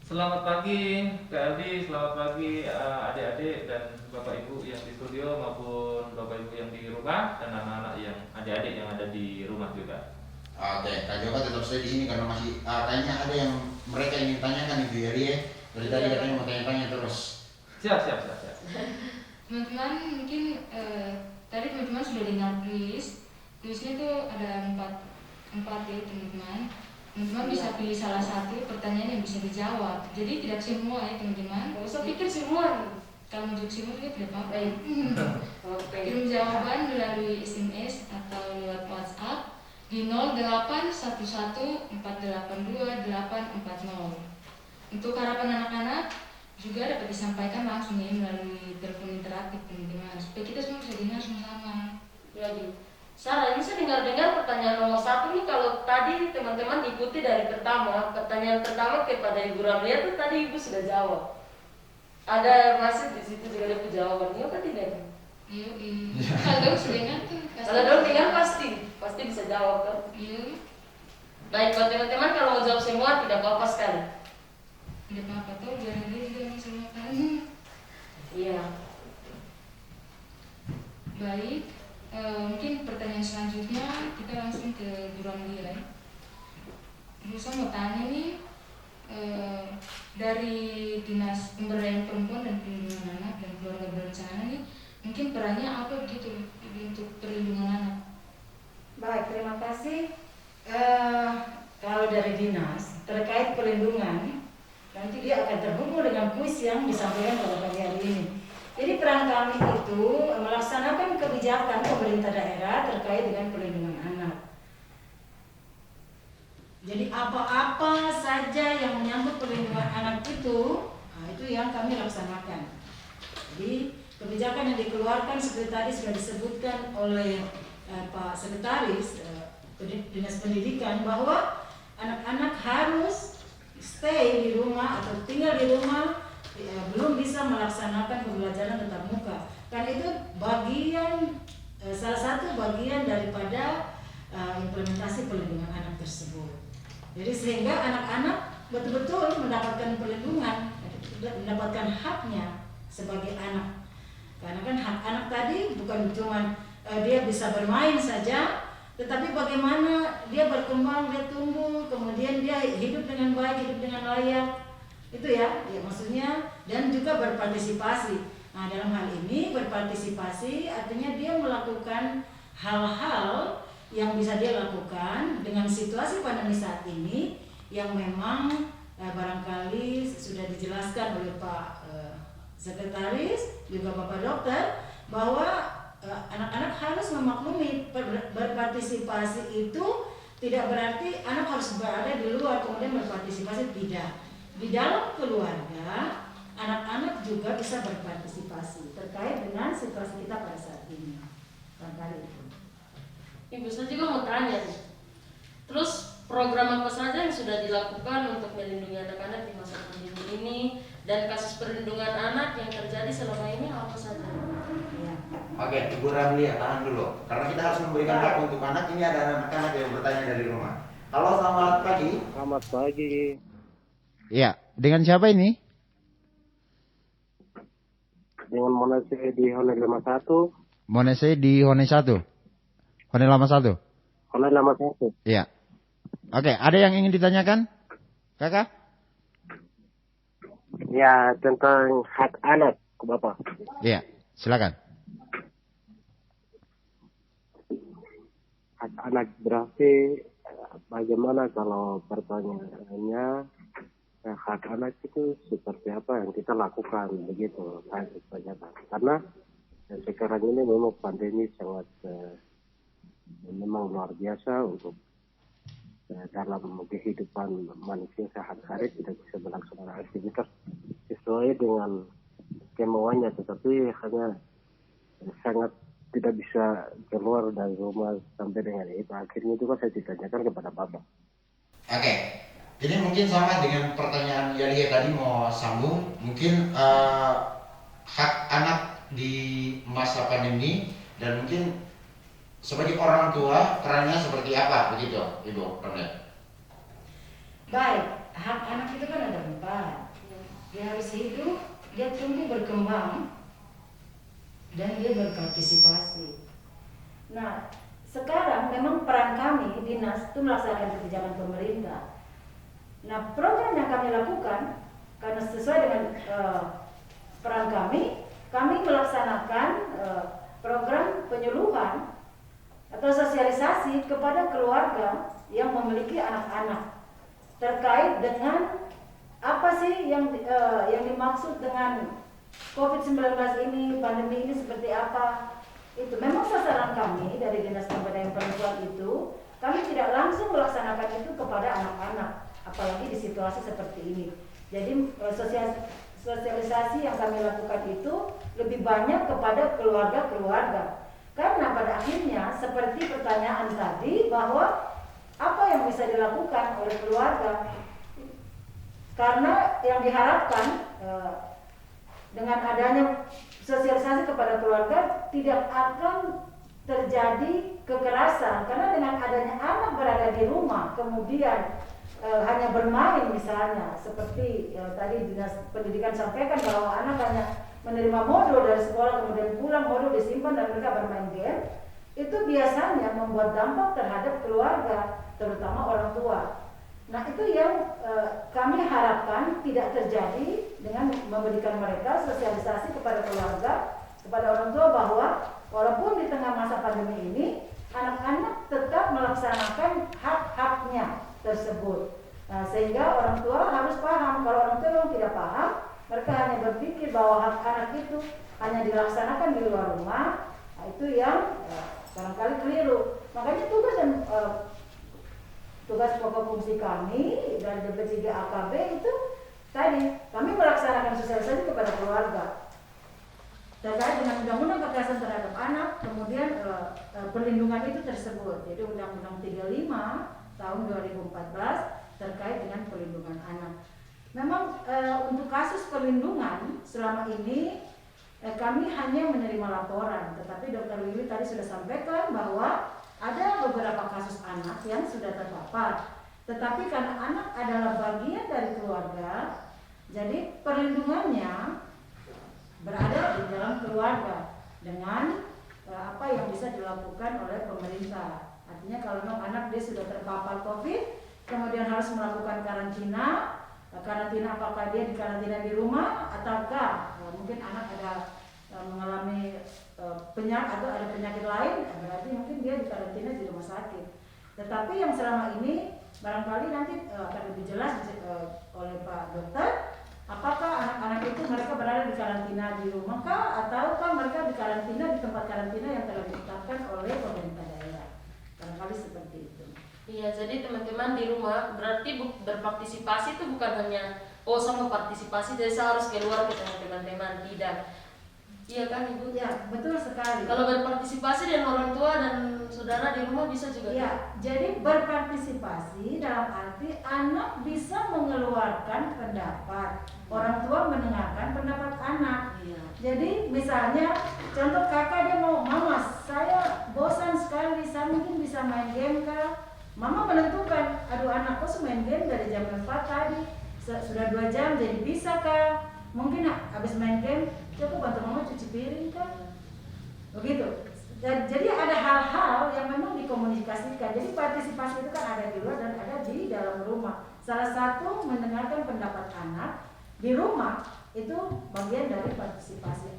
Selamat pagi Kak Aldi, selamat pagi adik-adik dan Bapak Ibu yang di studio maupun Bapak Ibu yang di rumah dan anak-anak yang adik-adik yang ada di rumah juga. Oke, Kak Joko tetap stay di sini karena masih kayaknya ada yang mereka ingin tanyakan Ibu Yari ya. Dari tadi katanya mau tanya-tanya terus. Siap. Teman-teman mungkin tadi teman-teman sudah dengar kuis. Kuisnya tuh ada 4 ya teman-teman. Teman-teman bisa pilih salah satu pertanyaan yang bisa dijawab. Jadi tidak semua ya teman-teman. Gak usah pikir semua. Kalau menjawab semua juga tidak apa-apa. Oke. Kirim jawaban melalui SMS atau lewat WhatsApp di 0811482840. Untuk harapan anak-anak juga dapat disampaikan langsung ya melalui telepon interaktif teman-teman supaya kita semua bisa dengar sama-sama. Jadi, Sarah, ini saya dengar-dengar pertanyaan nomor 1 nih, kalau tadi teman-teman ikuti dari pertama, pertanyaan pertama kepada Ibu Ramlia tuh tadi Ibu sudah jawab. Ada masih di situ juga ada jawaban, iya kan tidak? Iya. Kalau dong sudah dengar tuh. Kalau dong dengar pasti bisa jawab kan? Iya. Baik, buat teman-teman kalau mau jawab semua tidak apa-apa sekali. Tidak apa-apa tuh, jangan dia juga semua kan. Iya. Baik. Mungkin pertanyaan selanjutnya kita langsung ke Bu Ramlia ya. Saya mau tanya nih dari Dinas Pemberdayaan Perempuan dan Perlindungan Anak dan Keluarga Berencana nih, mungkin perannya apa begitu untuk perlindungan anak? Baik, terima kasih. Kalau dari dinas terkait perlindungan, nanti dia akan terhubung dengan kuis yang disampaikan pada pagi hari ini. Jadi peran kami itu melaksanakan kebijakan pemerintah daerah terkait dengan perlindungan anak. Jadi apa-apa saja yang menyangkut perlindungan anak itu yang kami laksanakan. Jadi kebijakan yang dikeluarkan seperti tadi sudah disebutkan oleh Pak Sekretaris Dinas Pendidikan bahwa anak-anak harus stay di rumah atau tinggal di rumah belum bisa melaksanakan pembelajaran tatap muka. Karena itu salah satu bagian daripada implementasi perlindungan anak tersebut. Jadi sehingga anak-anak betul-betul mendapatkan perlindungan, mendapatkan haknya sebagai anak. Karena kan hak anak tadi bukan cuma dia bisa bermain saja, tetapi bagaimana dia berkembang, dia tumbuh, kemudian dia hidup dengan baik, hidup dengan layak. Itu ya maksudnya, dan juga berpartisipasi. Nah, dalam hal ini berpartisipasi artinya dia melakukan hal-hal yang bisa dia lakukan dengan situasi pandemi saat ini yang memang barangkali sudah dijelaskan oleh Pak Sekretaris juga Bapak Dokter bahwa anak-anak harus memaklumi berpartisipasi itu tidak berarti anak harus berada di luar kemudian berpartisipasi, tidak. Di dalam keluarga anak-anak juga bisa berpartisipasi terkait dengan situasi kita pada saat ini. Barangkali itu. Ibu, saya juga mau tanya nih. Terus program apa saja yang sudah dilakukan untuk melindungi anak-anak di masa pandemi ini, dan kasus perlindungan anak yang terjadi selama ini apa saja? Ya. Oke, Ibu Ramlia, tahan dulu. Karena kita harus memberikan hak untuk anak. Ini ada anak-anak yang bertanya dari rumah. Halo, selamat pagi. Selamat pagi. Iya, dengan siapa ini? Dengan Monese di Hone 51. Monese di Hone 1. Hone Lama 1. Hone Lama 1. Iya. Oke, ada yang ingin ditanyakan? Kakak? Ya, tentang hak anak ke Bapak. Iya, silakan. Hak anak berarti bagaimana kalau pertanyaannya hak anak itu seperti apa yang kita lakukan begitu saya bertanya. Karena sekarang ini memang pandemi sangat memang luar biasa untuk dalam kehidupan manusia sehari-hari tidak bisa melaksanakan aktivitas sesuai dengan kemauannya, tetapi hanya sangat tidak bisa keluar dari rumah sampai dengan itu. Akhirnya itu saya ditanyakan kepada Bapak. Oke, ini mungkin sama dengan pertanyaan Yalia tadi mau sambung. Mungkin hak anak di masa pandemi dan mungkin sebagai orang tua perannya seperti apa begitu, Ibu Ramlia? Baik, hak anak itu kan ada 4. Dia harus hidup, dia tumbuh berkembang, dan dia berpartisipasi. Nah, sekarang memang peran kami dinas itu melaksanakan kebijakan pemerintah. Nah, program yang kami lakukan karena sesuai dengan peran kami melaksanakan program penyuluhan atau sosialisasi kepada keluarga yang memiliki anak-anak terkait dengan apa sih yang dimaksud dengan COVID-19 ini, pandemi ini seperti apa. Itu memang sasaran kami dari Dinas Pemberdayaan Perempuan itu, kami tidak langsung melaksanakan itu kepada anak-anak, apalagi di situasi seperti ini. Jadi sosialisasi yang kami lakukan itu lebih banyak kepada keluarga-keluarga. Karena pada akhirnya seperti pertanyaan tadi bahwa apa yang bisa dilakukan oleh keluarga, karena yang diharapkan dengan adanya sosialisasi kepada keluarga tidak akan terjadi kekerasan, karena dengan adanya anak berada di rumah kemudian hanya bermain misalnya seperti tadi Dinas Pendidikan sampaikan bahwa anak hanya menerima modul dari sekolah kemudian pulang, modul disimpan dan mereka bermain game, itu biasanya membuat dampak terhadap keluarga, terutama orang tua. Nah, itu yang kami harapkan tidak terjadi dengan memberikan mereka sosialisasi kepada keluarga, kepada orang tua bahwa walaupun di tengah masa pandemi ini anak-anak tetap melaksanakan hak-haknya tersebut. Nah, sehingga orang tua harus paham. Kalau orang tua memang tidak paham, mereka hanya berpikir bahwa hak anak itu hanya dilaksanakan di luar rumah. Nah, itu yang barangkali keliru. Makanya tugas pokok fungsi kami dari DP3 AKB itu tadi kami melaksanakan sosialisasi kepada keluarga terkait dengan Undang-Undang Kekerasan Terhadap Anak, kemudian perlindungan itu tersebut. Jadi Undang-Undang 35 tahun 2014 terkait dengan perlindungan anak. Memang untuk kasus perlindungan selama ini kami hanya menerima laporan, tetapi Dr. Wiwi tadi sudah sampaikan bahwa ada beberapa kasus anak yang sudah terpapar. Tetapi karena anak adalah bagian dari keluarga, jadi perlindungannya berada di dalam keluarga dengan apa yang bisa dilakukan oleh pemerintah. Artinya kalau anak dia sudah terpapar COVID, kemudian harus melakukan karantina apakah dia dikarantina di rumah ataukah mungkin anak ada mengalami penyakit atau ada penyakit lain, berarti mungkin dia dikarantina di rumah sakit. Tetapi yang selama ini barangkali nanti akan lebih jelas oleh Pak Dokter, apakah anak-anak itu mereka berada di karantina di rumah kah ataukah mereka dikarantina di tempat karantina yang telah ditetapkan oleh pemerintah daerah. Barangkali seperti itu. Iya, jadi teman-teman di rumah berarti berpartisipasi itu bukan hanya sama partisipasi, jadi saya harus keluar ke teman-teman, tidak. Iya kan Ibu? Ya, betul sekali. Kalau berpartisipasi dengan orang tua dan saudara di rumah bisa juga. Iya, jadi berpartisipasi dalam arti anak bisa mengeluarkan pendapat, orang tua mendengarkan pendapat anak. Iya. Jadi misalnya contoh kakak dia mau, mama saya bosan sekali, saya mungkin bisa main game kah? Mama menentukan, aduh anakku main game dari jam 4 tadi, sudah 2 jam jadi bisa kah? Mungkin habis main game, coba bantu mama cuci piring kah? Begitu. Jadi ada hal-hal yang memang dikomunikasikan. Jadi partisipasi itu kan ada di luar dan ada di dalam rumah. Salah satu mendengarkan pendapat anak di rumah itu bagian dari partisipasi.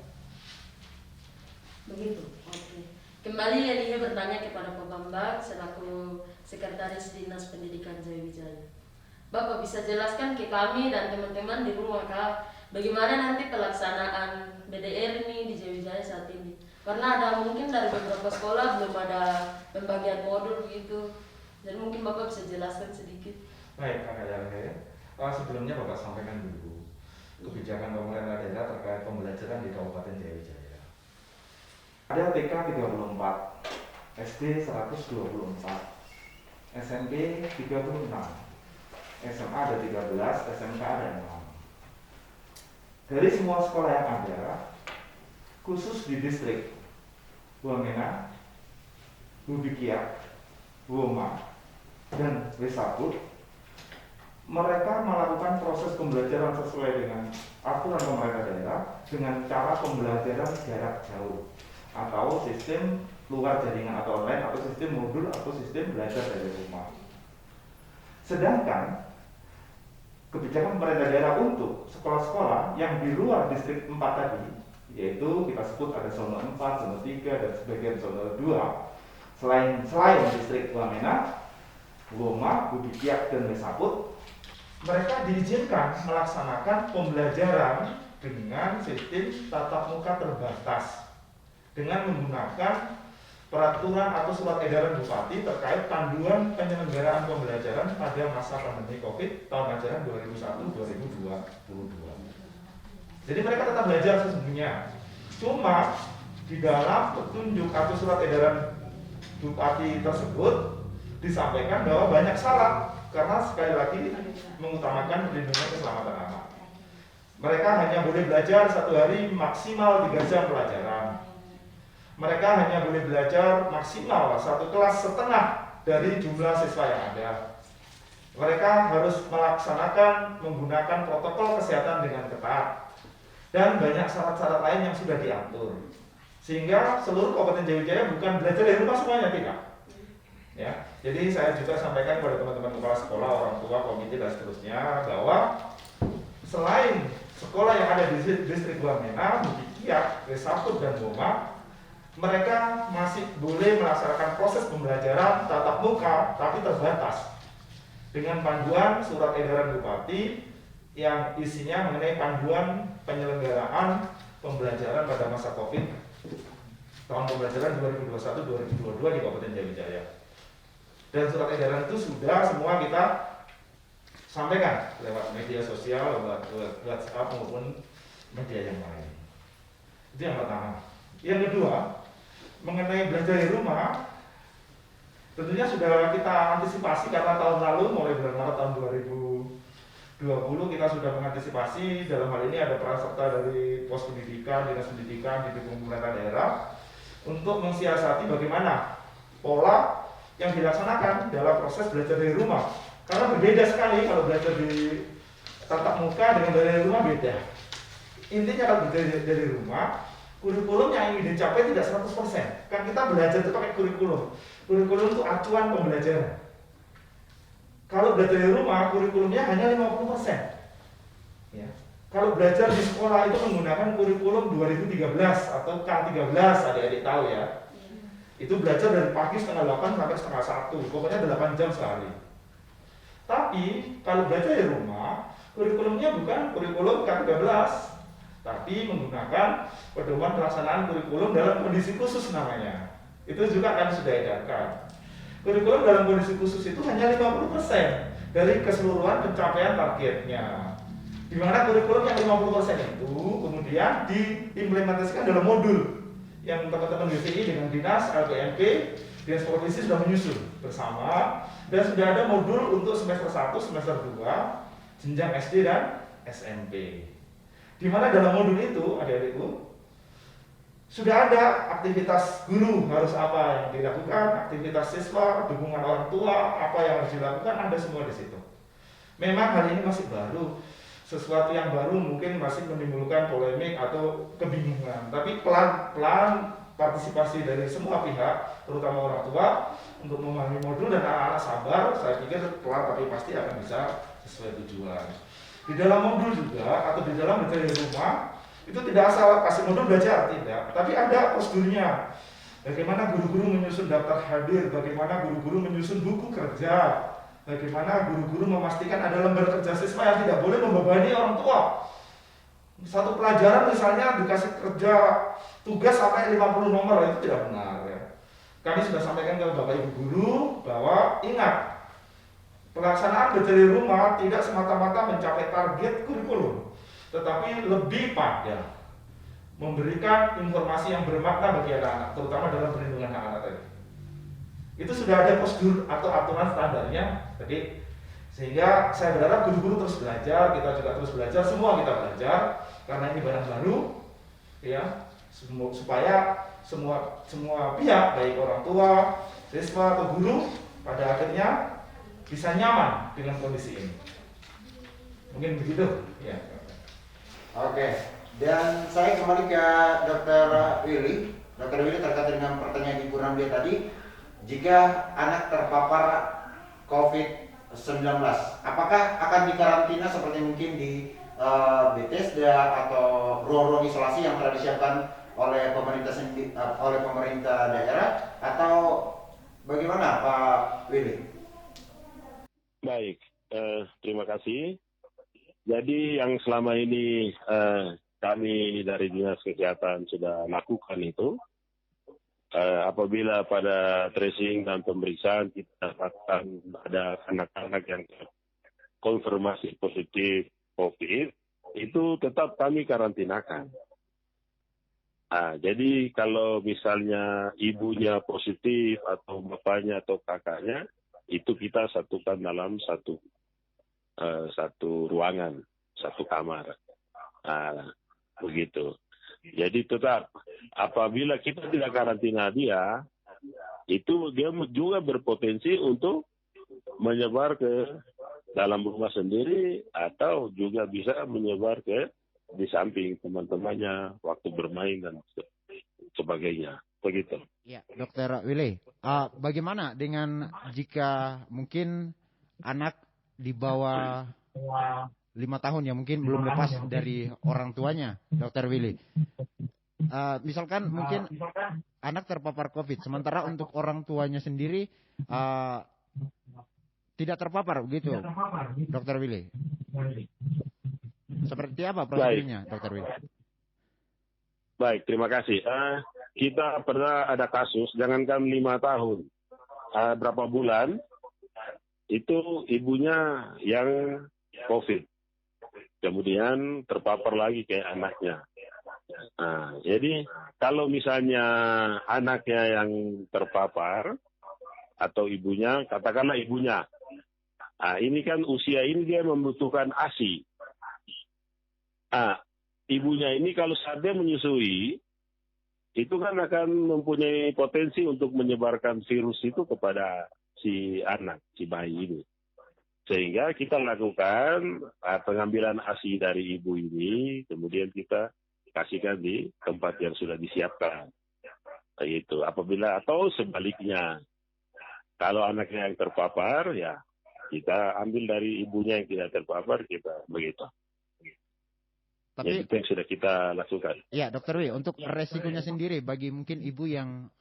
Begitu. Oke. Kembali Elia bertanya kepada Pak Bambang selaku Sekretaris Dinas Pendidikan Jayawijaya. Bapak bisa jelaskan ke kami dan teman-teman di rumah Kak, bagaimana nanti pelaksanaan BDR ini di Jayawijaya saat ini? Karena ada mungkin dari beberapa sekolah belum ada pembagian modul begitu. Jadi mungkin Bapak bisa jelaskan sedikit. Baik, Kak Yalhe. Sebelumnya Bapak sampaikan dulu kebijakan pemerintah daerah terkait pembelajaran di Kabupaten Jayawijaya. Ada TK 34, SD 124, SMP 36, SMA ada 13, SMK ada 6. Dari semua sekolah yang ada, khusus di distrik Wamena, Bubikia, Woma, dan Wesabut, mereka melakukan proses pembelajaran sesuai dengan aturan pemerintah daerah dengan cara pembelajaran jarak jauh atau sistem luar jaringan atau online atau sistem modul atau sistem belajar dari rumah. Sedangkan kebijakan pemerintah daerah untuk sekolah-sekolah yang di luar distrik 4 tadi, yaitu kita sebut ada zona 4, zona 3 dan sebagian zona 2, selain distrik Wamena, Woma, Bubikiak dan Wesabut, mereka diizinkan melaksanakan pembelajaran dengan sistem tatap muka terbatas dengan menggunakan peraturan atau surat edaran Bupati terkait panduan penyelenggaraan pembelajaran pada masa pandemi COVID tahun ajaran 2021-2022. Jadi mereka tetap belajar sesungguhnya. Cuma di dalam petunjuk atau surat edaran Bupati tersebut disampaikan bahwa banyak syarat karena sekali lagi mengutamakan perlindungan keselamatan anak. Mereka hanya boleh belajar 1 hari maksimal 3 jam pelajaran. Mereka hanya boleh belajar maksimal 1 kelas setengah dari jumlah siswa yang ada. Mereka harus melaksanakan menggunakan protokol kesehatan dengan ketat dan banyak syarat-syarat lain yang sudah diatur. Sehingga seluruh Kabupaten Jayawijaya bukan belajar dari rumah semuanya, tidak. Ya, jadi saya juga sampaikan kepada teman-teman kepala sekolah, orang tua, komite dan seterusnya bahwa selain sekolah yang ada di distrik Wamena, Bubikiak, Wesabut dan Woma, mereka masih boleh melaksanakan proses pembelajaran tatap muka tapi terbatas dengan panduan surat edaran Bupati yang isinya mengenai panduan penyelenggaraan pembelajaran pada masa COVID tahun pembelajaran 2021-2022 di Kabupaten Jayawijaya. Dan surat edaran itu sudah semua kita sampaikan lewat media sosial, lewat WhatsApp maupun media yang lain. Itu yang pertama. Yang kedua, mengenai belajar di rumah, Tentunya sudah kita antisipasi karena tahun lalu mulai bulan Maret tahun 2020 kita sudah mengantisipasi. Dalam hal ini ada peran serta dari pos pendidikan, dinas pendidikan, didukung pemerintah daerah untuk mensiasati bagaimana pola yang dilaksanakan dalam proses belajar dari rumah. Karena berbeda sekali kalau belajar di tatap muka dengan dari rumah beda. Intinya kalau belajar dari rumah, kurikulum yang ingin dicapai tidak 100%. Kan kita belajar itu pakai kurikulum. Kurikulum itu acuan pembelajaran. Kalau belajar dari rumah, kurikulumnya hanya 50%. Ya. Kalau belajar di sekolah itu menggunakan kurikulum 2013 atau K13, adik-adik tahu ya. Itu belajar dari pagi setengah 8 sampai setengah 1, pokoknya 8 jam sehari. Tapi kalau belajar di rumah, kurikulumnya bukan kurikulum K13, tapi menggunakan pedoman pelaksanaan kurikulum dalam kondisi khusus namanya. Itu juga kan sudah edarkan. Kurikulum dalam kondisi khusus itu hanya 50% dari keseluruhan pencapaian targetnya. Di mana kurikulum yang 50% itu kemudian diimplementasikan dalam modul yang teman-teman WPI dengan dinas, LPMP, dinas provinsi sudah menyusun bersama, dan sudah ada modul untuk semester 1, semester 2, jenjang SD dan SMP. Di mana dalam modul itu, adik-adikku, sudah ada aktivitas guru harus apa yang dilakukan, aktivitas siswa, dukungan orang tua, apa yang harus dilakukan, ada semua di situ. Memang hal ini masih baru, sesuatu yang baru mungkin masih menimbulkan polemik atau kebingungan. Tapi pelan-pelan partisipasi dari semua pihak, terutama orang tua, untuk memahami modul dan anak-anak sabar, saya pikir pelan tapi pasti akan bisa sesuai tujuan. Di dalam modul juga atau di dalam belajar di rumah itu tidak asal kasih modul belajar, tidak, tapi ada prosedurnya. Bagaimana guru-guru menyusun daftar hadir, bagaimana guru-guru menyusun buku kerja, bagaimana guru-guru memastikan ada lembar kerja siswa yang tidak boleh membebani orang tua. Satu pelajaran misalnya dikasih kerja tugas sampai 50 nomor, itu tidak benar ya. Kami sudah sampaikan ke Bapak Ibu guru bahwa ingat, pelaksanaan belajar di rumah tidak semata-mata mencapai target kurikulum, tetapi lebih pada memberikan informasi yang bermakna bagi anak-anak, terutama dalam perlindungan hak anak tadi. Itu sudah ada prosedur atau aturan standarnya tadi, sehingga saya berharap guru-guru terus belajar, kita juga terus belajar, semua kita belajar, karena ini barang baru, ya, supaya semua pihak, baik orang tua, siswa atau guru, pada akhirnya bisa nyaman dengan kondisi ini. Mungkin begitu, ya. Oke, dan saya kembali ke Dr. Willy. Dr. Willy terkait dengan pertanyaan Ibu Ramlia tadi, jika anak terpapar COVID-19, apakah akan dikarantina seperti mungkin di Bethesda atau ruang-ruang isolasi yang telah disiapkan oleh pemerintah daerah, atau bagaimana Pak Willy? Baik, terima kasih. Jadi yang selama ini kami dari Dinas Kesehatan sudah lakukan itu, apabila pada tracing dan pemeriksaan kita dapatkan ada anak-anak yang konfirmasi positif COVID, itu tetap kami karantinakan. Jadi kalau misalnya ibunya positif atau bapaknya atau kakaknya, itu kita satukan dalam satu ruangan, satu kamar. Begitu. Jadi tetap apabila kita tidak karantina dia, itu dia juga berpotensi untuk menyebar ke dalam rumah sendiri atau juga bisa menyebar ke di samping teman-temannya waktu bermain dan sebagainya. Begitu. Ya, Dokter Willy, bagaimana dengan jika mungkin anak di bawah 5 tahun yang mungkin belum lepas dari orang tuanya, Dokter Willy? Misalkan mungkin anak terpapar COVID, sementara untuk orang tuanya sendiri tidak terpapar, begitu, Dokter Willy? Seperti apa prosedurnya, Dokter Willy? Baik, terima kasih. Kita pernah ada kasus, jangankan 5 tahun, berapa bulan, itu ibunya yang COVID. Kemudian terpapar lagi ke anaknya. Jadi kalau misalnya anaknya yang terpapar, atau ibunya, katakanlah ibunya. Nah, ini kan usia ini dia membutuhkan ASI. Nah, ibunya ini kalau saat dia menyusui, itu kan akan mempunyai potensi untuk menyebarkan virus itu kepada si anak, si bayi ini. Sehingga kita lakukan pengambilan ASI dari ibu ini, kemudian kita kasihkan di tempat yang sudah disiapkan. Itu apabila atau sebaliknya, kalau anaknya yang terpapar, ya kita ambil dari ibunya yang tidak terpapar, kita begitu. Tapi itu yang sudah kita lakukan. Ya, Dokter W, untuk resikonya sendiri bagi mungkin ibu yang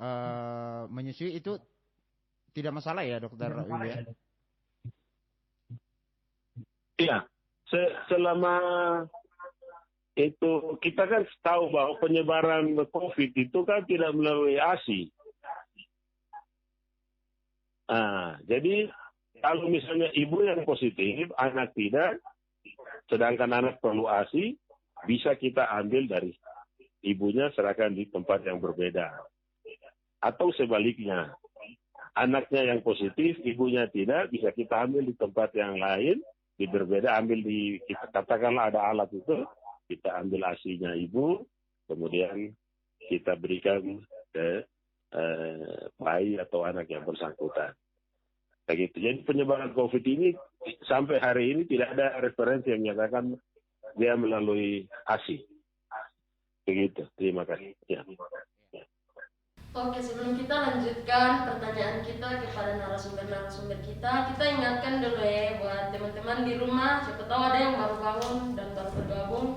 menyusui itu tidak masalah ya, Dokter W? Iya, selama itu kita kan tahu bahwa penyebaran COVID itu kan tidak melalui ASI. Nah, jadi kalau misalnya ibu yang positif, anak tidak, sedangkan anak perlu ASI, bisa kita ambil dari ibunya serahkan di tempat yang berbeda. Atau sebaliknya, anaknya yang positif, ibunya tidak, bisa kita ambil di tempat yang lain, di berbeda, ambil di, kita katakanlah ada alat itu, kita ambil ASI-nya ibu, kemudian kita berikan ke bayi atau anak yang bersangkutan. Begitu. Jadi penyebaran COVID ini sampai hari ini tidak ada referensi yang menyatakan dia melalui ASI. Begitu. Terima kasih. Ya. Oke, sebelum kita lanjutkan pertanyaan kita kepada narasumber-narasumber kita ingatkan dulu ya buat teman-teman di rumah, siapa tahu ada yang baru bangun dan baru bergabung.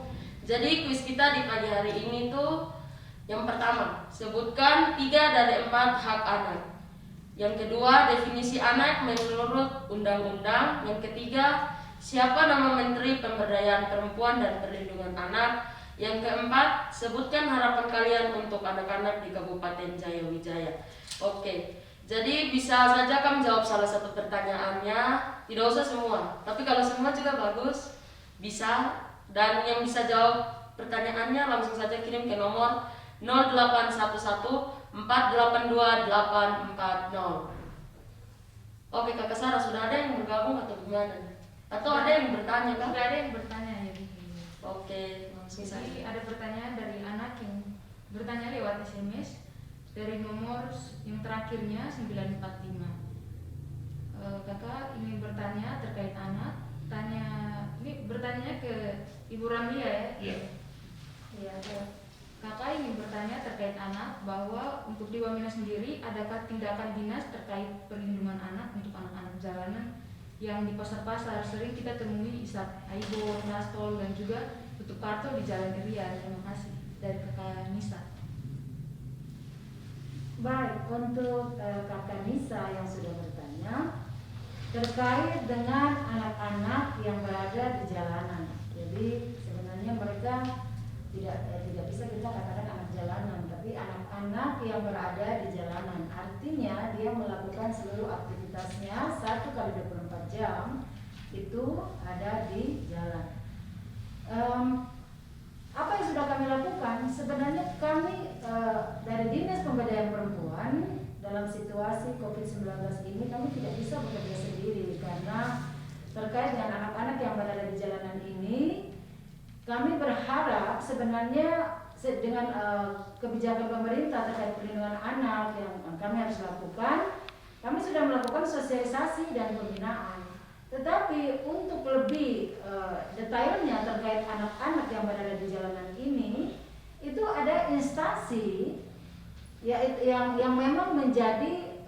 Jadi kuis kita di pagi hari ini tuh yang pertama, sebutkan 3 dari 4 hak anak. Yang kedua, definisi anak menurut undang-undang. Yang ketiga, siapa nama Menteri Pemberdayaan Perempuan dan Perlindungan Anak. Yang keempat, sebutkan harapan kalian untuk anak-anak di Kabupaten Jayawijaya. Oke, jadi bisa saja kamu jawab salah satu pertanyaannya, tidak usah semua. Tapi kalau semua juga bagus, bisa. Dan yang bisa jawab pertanyaannya langsung saja kirim ke nomor 0811 482 840. Oke, Kakak Sarah, sudah ada yang bergabung atau gimana? Atau ada yang bertanya kan? Sudah ada yang bertanya ya. Oke. Jadi ada pertanyaan dari anak yang bertanya lewat SMS dari nomor yang terakhirnya 945. Kakak ingin bertanya terkait anak. Ini bertanya ke Ibu Ramlia ya? Iya. Iya. Kakak ingin bertanya terkait anak bahwa untuk di Wamena sendiri adakah tindakan dinas terkait perlindungan anak untuk anak-anak jalanan yang di pasar-pasar sering kita temui Isap Aibo, Nastol dan juga Tutup Kartu di Jalan Irian. Terima kasih dari Kakak Nisa. Baik, untuk Kakak Nisa yang sudah bertanya terkait dengan anak-anak yang berada di jalanan. Jadi sebenarnya mereka tidak bisa kita katakan anak jalanan, tapi anak-anak yang berada di jalanan. Artinya dia melakukan seluruh aktivitasnya 1x24 jam itu ada di jalan. Apa yang sudah kami lakukan? Sebenarnya kami dari Dinas Pemberdayaan Perempuan dalam situasi COVID-19 ini kami tidak bisa bekerja sendiri karena terkait dengan anak-anak yang berada di jalanan ini kami berharap sebenarnya dengan kebijakan pemerintah terkait perlindungan anak yang kami harus lakukan, kami sudah melakukan sosialisasi dan pembinaan. Tetapi untuk lebih detailnya terkait anak-anak yang berada di jalanan ini, itu ada instansi yang memang menjadi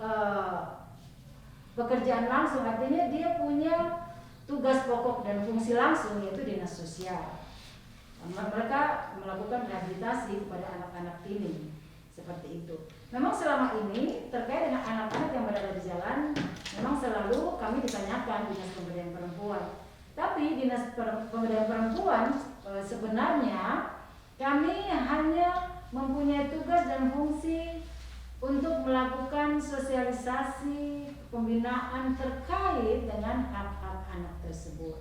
pekerjaan langsung, artinya dia punya tugas pokok dan fungsi langsung yaitu dinas sosial. Mereka melakukan rehabilitasi kepada anak-anak ini seperti itu. Memang selama ini terkait dengan anak-anak yang berada di jalan, memang selalu kami ditanyakan Dinas Pemberdayaan Perempuan. Tapi Dinas Pemberdayaan Perempuan sebenarnya kami hanya mempunyai tugas dan fungsi untuk melakukan sosialisasi pembinaan terkait dengan hak-hak anak tersebut.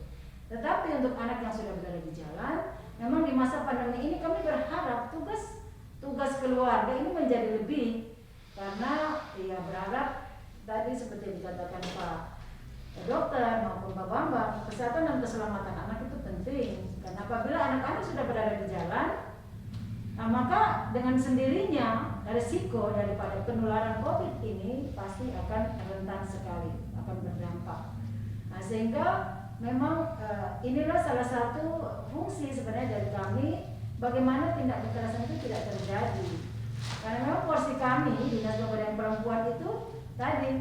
Tetapi untuk anak yang sudah berada di jalan, memang di masa pandemi ini kami berharap tugas keluarga ini menjadi lebih, karena ya berharap tadi seperti yang dikatakan Pak Dokter maupun Pak Bambang, kesehatan dan keselamatan anak itu penting. Dan apabila anak-anak sudah berada di jalan, nah maka dengan sendirinya risiko daripada penularan COVID ini pasti akan rentan sekali, akan berdampak. Nah, sehingga memang inilah salah satu fungsi sebenarnya dari kami, bagaimana tindak kekerasan itu tidak terjadi. Karena memang porsi kami Dinas Pemberdayaan Perempuan itu tadi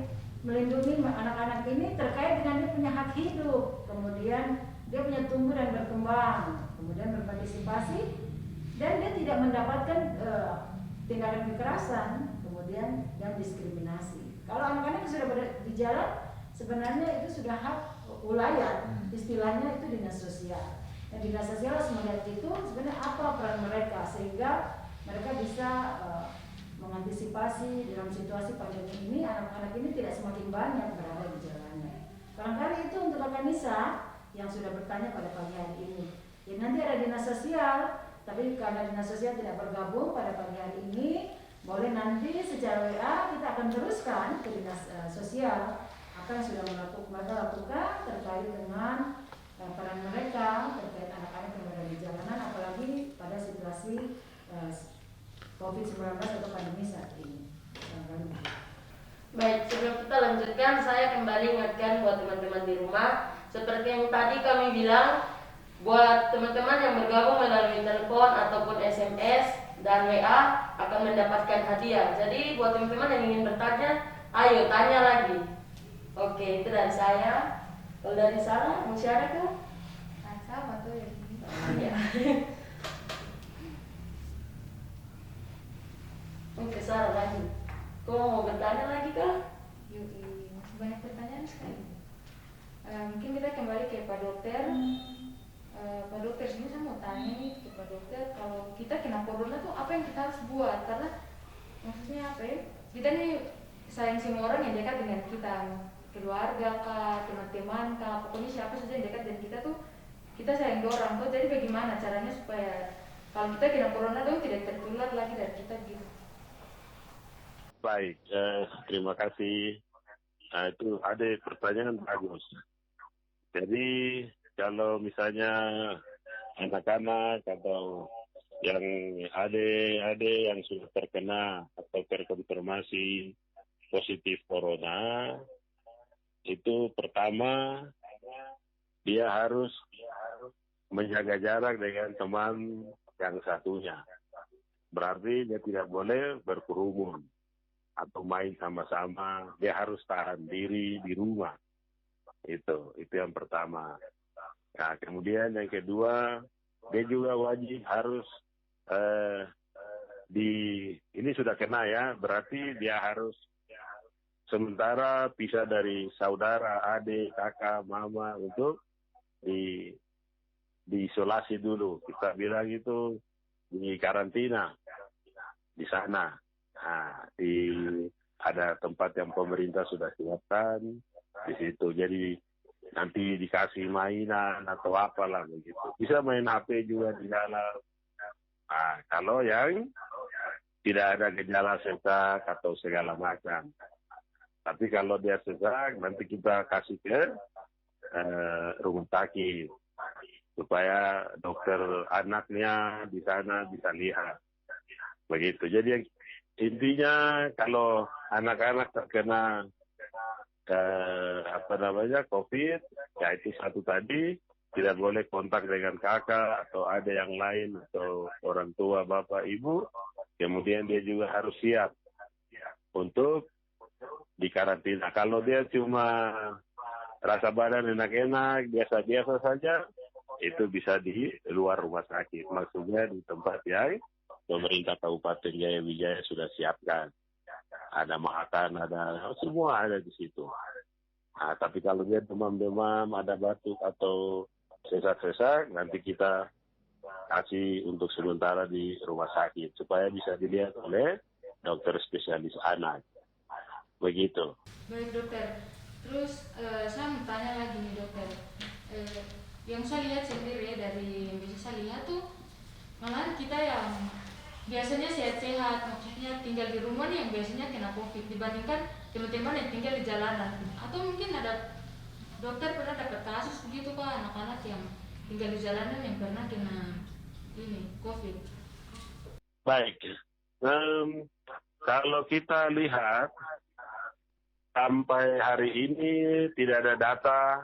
melindungi anak-anak ini terkait dengan dia punya hak hidup, kemudian dia punya tumbuh dan berkembang, kemudian berpartisipasi, dan dia tidak mendapatkan tindakan kekerasan, kemudian dan diskriminasi. Kalau anak-anak yang sudah berada di jalan, sebenarnya itu sudah hak ulayat, istilahnya itu dinas sosial. Dan dinas sosial harus melihat itu sebenarnya apa peran mereka, sehingga mereka bisa mengantisipasi dalam situasi pandemi ini, anak-anak ini tidak semakin banyak berada di jalannya. Barangkali itu untuk Kakak Nisa yang sudah bertanya pada pagi hari ini. Ya, nanti ada dinas sosial, tapi karena dinas sosial tidak bergabung pada pagi hari ini, boleh nanti secara WA kita akan teruskan ke dinas sosial apa yang sudah mereka lakukan terkait dengan peran mereka terkait anak-anak yang berada di jalanan, apalagi pada situasi COVID-19 atau pandemi saat ini. Baik, sebelum kita lanjutkan, saya kembali ingatkan buat teman-teman di rumah, seperti yang tadi kami bilang, buat teman-teman yang bergabung melalui telepon ataupun SMS dan WA akan mendapatkan hadiah. Jadi buat teman-teman yang ingin bertanya, ayo tanya lagi. Oke, itu dari saya. Kalau dari Sarah, masih ada kah? Sama tuh ya. Iya. Oke, Sarah lagi. Kau mau bertanya lagi kah? Yui, masih banyak pertanyaan sekali. Mungkin kita kembali ke Pak Dokter. Pak Dokter, sini saya mau tanya nih ke Pak Dokter, kalau kita kena corona tuh apa yang kita harus buat? Karena maksudnya apa ya? Kita nih sayang semua orang yang dekat dengan kita, keluarga kah, teman-teman kah, pokoknya siapa saja yang dekat dengan kita tuh kita sayang dorang tuh. Jadi bagaimana caranya supaya kalau kita kena corona tuh tidak tertular lagi dari kita gitu? Baik, terima kasih. Nah, itu ada pertanyaan bagus. Jadi kalau misalnya anak-anak atau yang ada yang sudah terkena atau terkonfirmasi positif corona, itu pertama dia harus menjaga jarak dengan teman yang satunya. Berarti dia tidak boleh berkerumun atau main sama-sama, dia harus tahan diri di rumah. Itu yang pertama. Nah, kemudian yang kedua, dia juga wajib harus ini sudah kena ya, berarti dia harus sementara pisah dari saudara, adik, kakak, mama untuk diisolasi dulu. Kita bilang itu di karantina di sana. Nah, ada tempat yang pemerintah sudah siapkan di situ. Jadi nanti dikasih mainan atau apalah begitu. Bisa main HP juga di dalam. Nah, kalau yang tidak ada gejala sesak atau segala macam. Tapi kalau dia sesak, nanti kita kasih ke rumah sakit supaya dokter anaknya di sana bisa lihat. Begitu. Jadi intinya kalau anak-anak terkena COVID, ya itu satu tadi, tidak boleh kontak dengan kakak atau ada yang lain atau orang tua, bapak, ibu. Kemudian dia juga harus siap untuk dikarantina. Kalau dia cuma rasa badan enak-enak, biasa-biasa saja, itu bisa di luar rumah sakit. Maksudnya di tempat yang pemerintah Kabupaten Jaya Wijaya sudah siapkan. Ada makan, ada semua ada di situ. Nah, tapi kalau dia demam-demam, ada batuk atau sesak-sesak, nanti kita kasih untuk sementara di rumah sakit supaya bisa dilihat oleh dokter spesialis anak. Begitu. Baik dokter. Terus saya mau tanya lagi nih dokter. Yang saya lihat sendiri ya, dari yang bisa saya lihat tuh malahan kita yang biasanya sehat-sehat, maksudnya tinggal di rumah nih yang biasanya kena COVID, dibandingkan teman-teman yang tinggal di jalanan. Atau mungkin ada dokter pernah dapat kasus begitu Pak, anak-anak yang tinggal di jalanan yang pernah kena ini COVID. Baik, kalau kita lihat sampai hari ini tidak ada data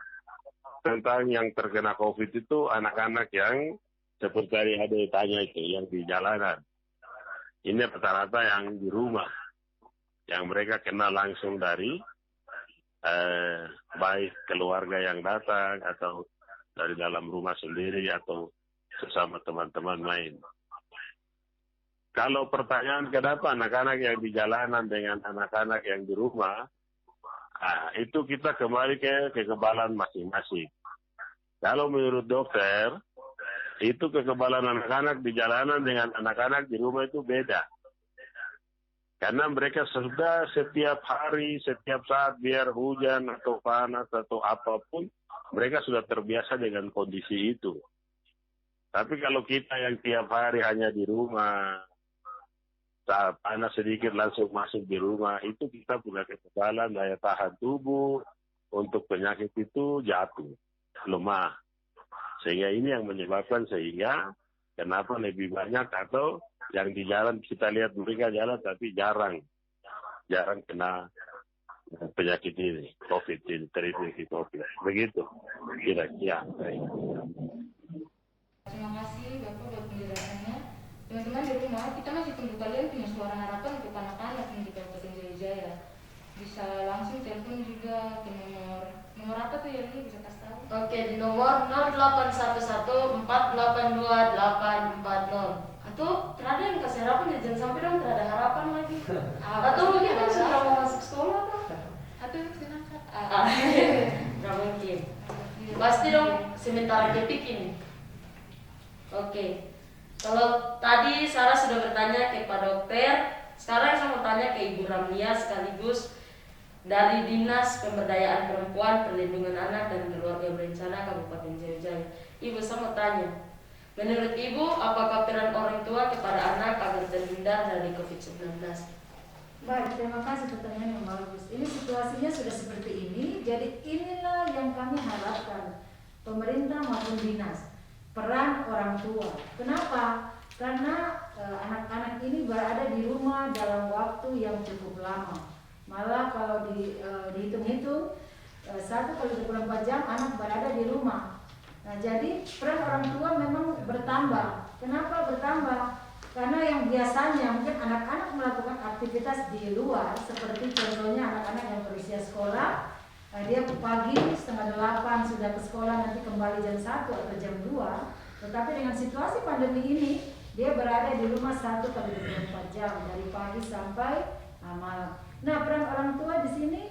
tentang yang terkena COVID itu anak-anak yang seperti tadi ada tanya itu, yang di jalanan. Ini rata-rata yang di rumah, yang mereka kena langsung dari baik keluarga yang datang atau dari dalam rumah sendiri atau sesama teman-teman main. Kalau pertanyaan kenapa anak-anak yang di jalanan dengan anak-anak yang di rumah, itu kita kembali ke kekebalan masing-masing. Kalau menurut dokter, itu kekebalan anak-anak di jalanan dengan anak-anak di rumah itu beda. Karena mereka sudah setiap hari, setiap saat, biar hujan atau panas atau apapun, mereka sudah terbiasa dengan kondisi itu. Tapi kalau kita yang tiap hari hanya di rumah, saat panas sedikit langsung masuk di rumah, itu kita punya kekebalan daya tahan tubuh untuk penyakit itu jatuh, lemah. Sehingga ini yang menyebabkan kenapa lebih banyak atau yang di jalan kita lihat mereka jalan tapi jarang kena penyakit ini, COVID ini, terinfeksi COVID. Begitu kira-kira. Terima kasih Bapak buat penjelasannya. Teman-teman di rumah, kita masih tunggu kalian punya suara harapan untuk anak-anak yang di Kabupaten Jaya. Bisa langsung telepon juga ke nomor apa tuh ya, bisa kasih tahu? Oke, di nomor 0811440840. Atau terada yang kasih harapan ya, jangan sampai dong terada harapan lagi. Atau mungkin kan sudah mau masuk sekolah atau kenapa? Nggak mungkin. Pasti dong sementara ketik ini. Oke. Kalau tadi Sarah sudah bertanya ke Pak Dokter, sekarang saya mau tanya ke Ibu Ramlia sekaligus dari Dinas Pemberdayaan Perempuan, Perlindungan Anak dan Keluarga Berencana Kabupaten Jaya. Ibu, saya mau tanya, menurut Ibu, apakah peran orang tua kepada anak agar terhindar dari COVID-19? Baik, terima kasih pertanyaan yang bagus. Ini situasinya sudah seperti ini, jadi inilah yang kami harapkan pemerintah maupun dinas, peran orang tua. Kenapa? Karena anak-anak ini berada di rumah dalam waktu yang cukup lama. Malah kalau dihitung-hitung 1 kali 24 jam anak berada di rumah. Nah, jadi peran orang tua memang bertambah. Kenapa bertambah? Karena yang biasanya mungkin anak-anak melakukan aktivitas di luar, seperti contohnya anak-anak yang berusia sekolah, dia pagi 7:30 sudah ke sekolah, nanti kembali jam 1 atau jam 2. Tetapi dengan situasi pandemi ini, dia berada di rumah 1 kali 24 jam dari pagi sampai malam. Nah, peran orang tua di sini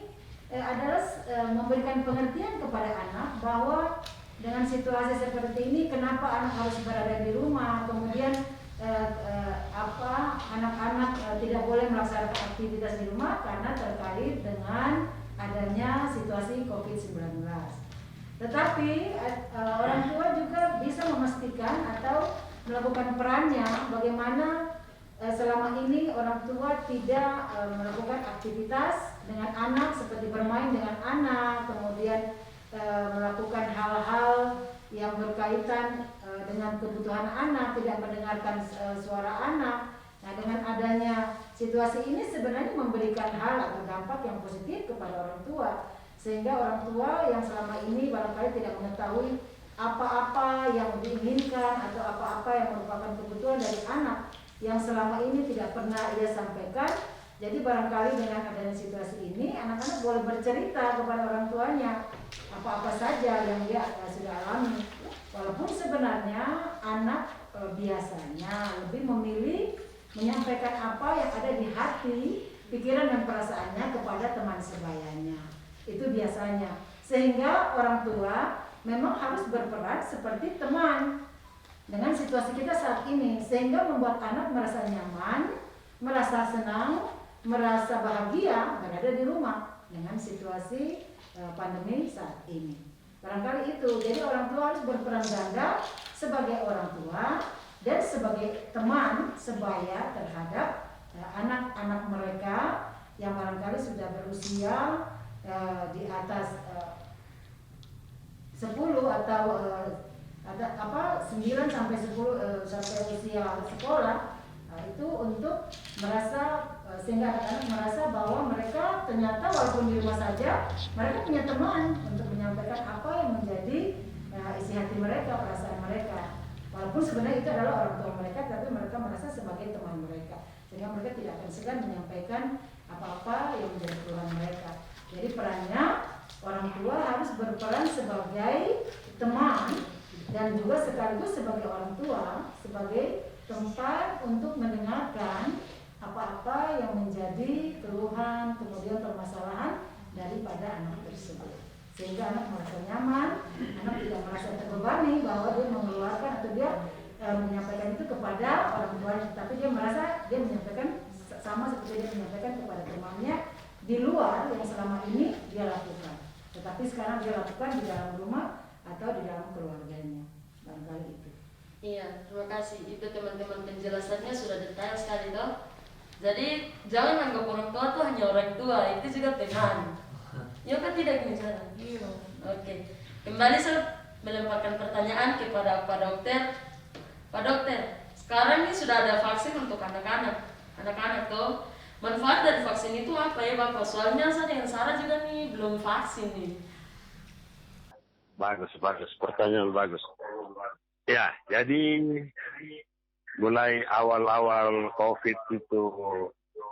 adalah memberikan pengertian kepada anak bahwa dengan situasi seperti ini, kenapa anak harus berada di rumah, kemudian anak-anak tidak boleh melaksanakan aktivitas di rumah karena terkait dengan adanya situasi COVID-19. Tetapi orang tua juga bisa memastikan atau melakukan perannya bagaimana selama ini orang tua tidak melakukan aktivitas dengan anak seperti bermain dengan anak, kemudian melakukan hal-hal yang berkaitan dengan kebutuhan anak, tidak mendengarkan suara anak. Nah, dengan adanya situasi ini sebenarnya memberikan hal atau dampak yang positif kepada orang tua, sehingga orang tua yang selama ini barangkali tidak mengetahui apa-apa yang diinginkan atau apa-apa yang merupakan kebutuhan dari anak yang selama ini tidak pernah ia sampaikan. Jadi barangkali dengan adanya situasi ini, anak-anak boleh bercerita kepada orang tuanya apa-apa saja yang dia sudah alami. Walaupun sebenarnya anak biasanya lebih memilih menyampaikan apa yang ada di hati, pikiran dan perasaannya kepada teman sebayanya. Itu biasanya. Sehingga orang tua memang harus berperan seperti teman dengan situasi kita saat ini, sehingga membuat anak merasa nyaman, merasa senang, merasa bahagia berada di rumah dengan situasi pandemi saat ini. Barangkali itu. Jadi orang tua harus berperan ganda sebagai orang tua dan sebagai teman sebaya terhadap anak-anak mereka yang barangkali sudah berusia di atas 10 atau ada 9 sampai 10 sampai usia sekolah, itu untuk merasa sehingga anak-anak merasa bahwa mereka ternyata walaupun di rumah saja mereka punya teman untuk menyampaikan apa yang menjadi isi hati mereka, perasaan mereka. Walaupun sebenarnya itu adalah orang tua mereka, tapi mereka merasa sebagai teman mereka, sehingga mereka tidak akan segan menyampaikan apa-apa yang menjadi keluhan mereka. Jadi perannya orang tua harus berperan sebagai teman dan juga sekaligus sebagai orang tua, sebagai tempat untuk mendengarkan apa-apa yang menjadi keluhan, kemudian permasalahan daripada anak tersebut. Sehingga anak merasa nyaman, anak tidak merasa terbebani bahwa dia mengeluarkan atau dia menyampaikan itu kepada orang tuanya, tapi dia merasa dia menyampaikan sama seperti dia menyampaikan kepada temannya di luar yang selama ini dia lakukan. Tetapi sekarang dia lakukan di dalam rumah atau di dalam keluarganya. Barangkali itu. Iya, terima kasih. Itu teman-teman penjelasannya sudah detail sekali toh. Jadi jangan anggap orang tua tuh hanya orang tua, itu juga teman. Ya kan tidak misalnya. Iya. Oke. Kembali saya melemparkan pertanyaan kepada Pak Dokter. Pak Dokter, sekarang ini sudah ada vaksin untuk anak-anak. Anak-anak tuh manfaat dari vaksin itu apa ya Bapak? Soalnya saya dengan Sarah juga nih belum vaksin nih. Bagus. Pertanyaan bagus. Ya, jadi mulai awal-awal COVID itu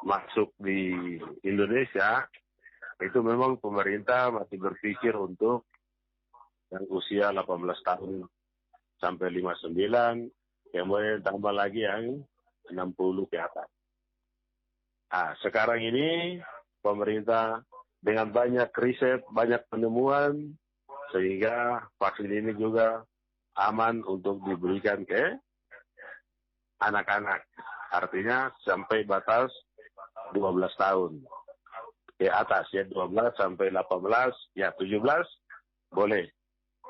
masuk di Indonesia, itu memang pemerintah masih berpikir untuk yang usia 18 tahun sampai 59, kemudian tambah lagi yang 60 ke atas. Nah, sekarang ini pemerintah dengan banyak riset, banyak penemuan, sehingga vaksin ini juga aman untuk diberikan ke anak-anak. Artinya sampai batas 12 tahun. Ke atas ya, 12 sampai 18, ya 17 boleh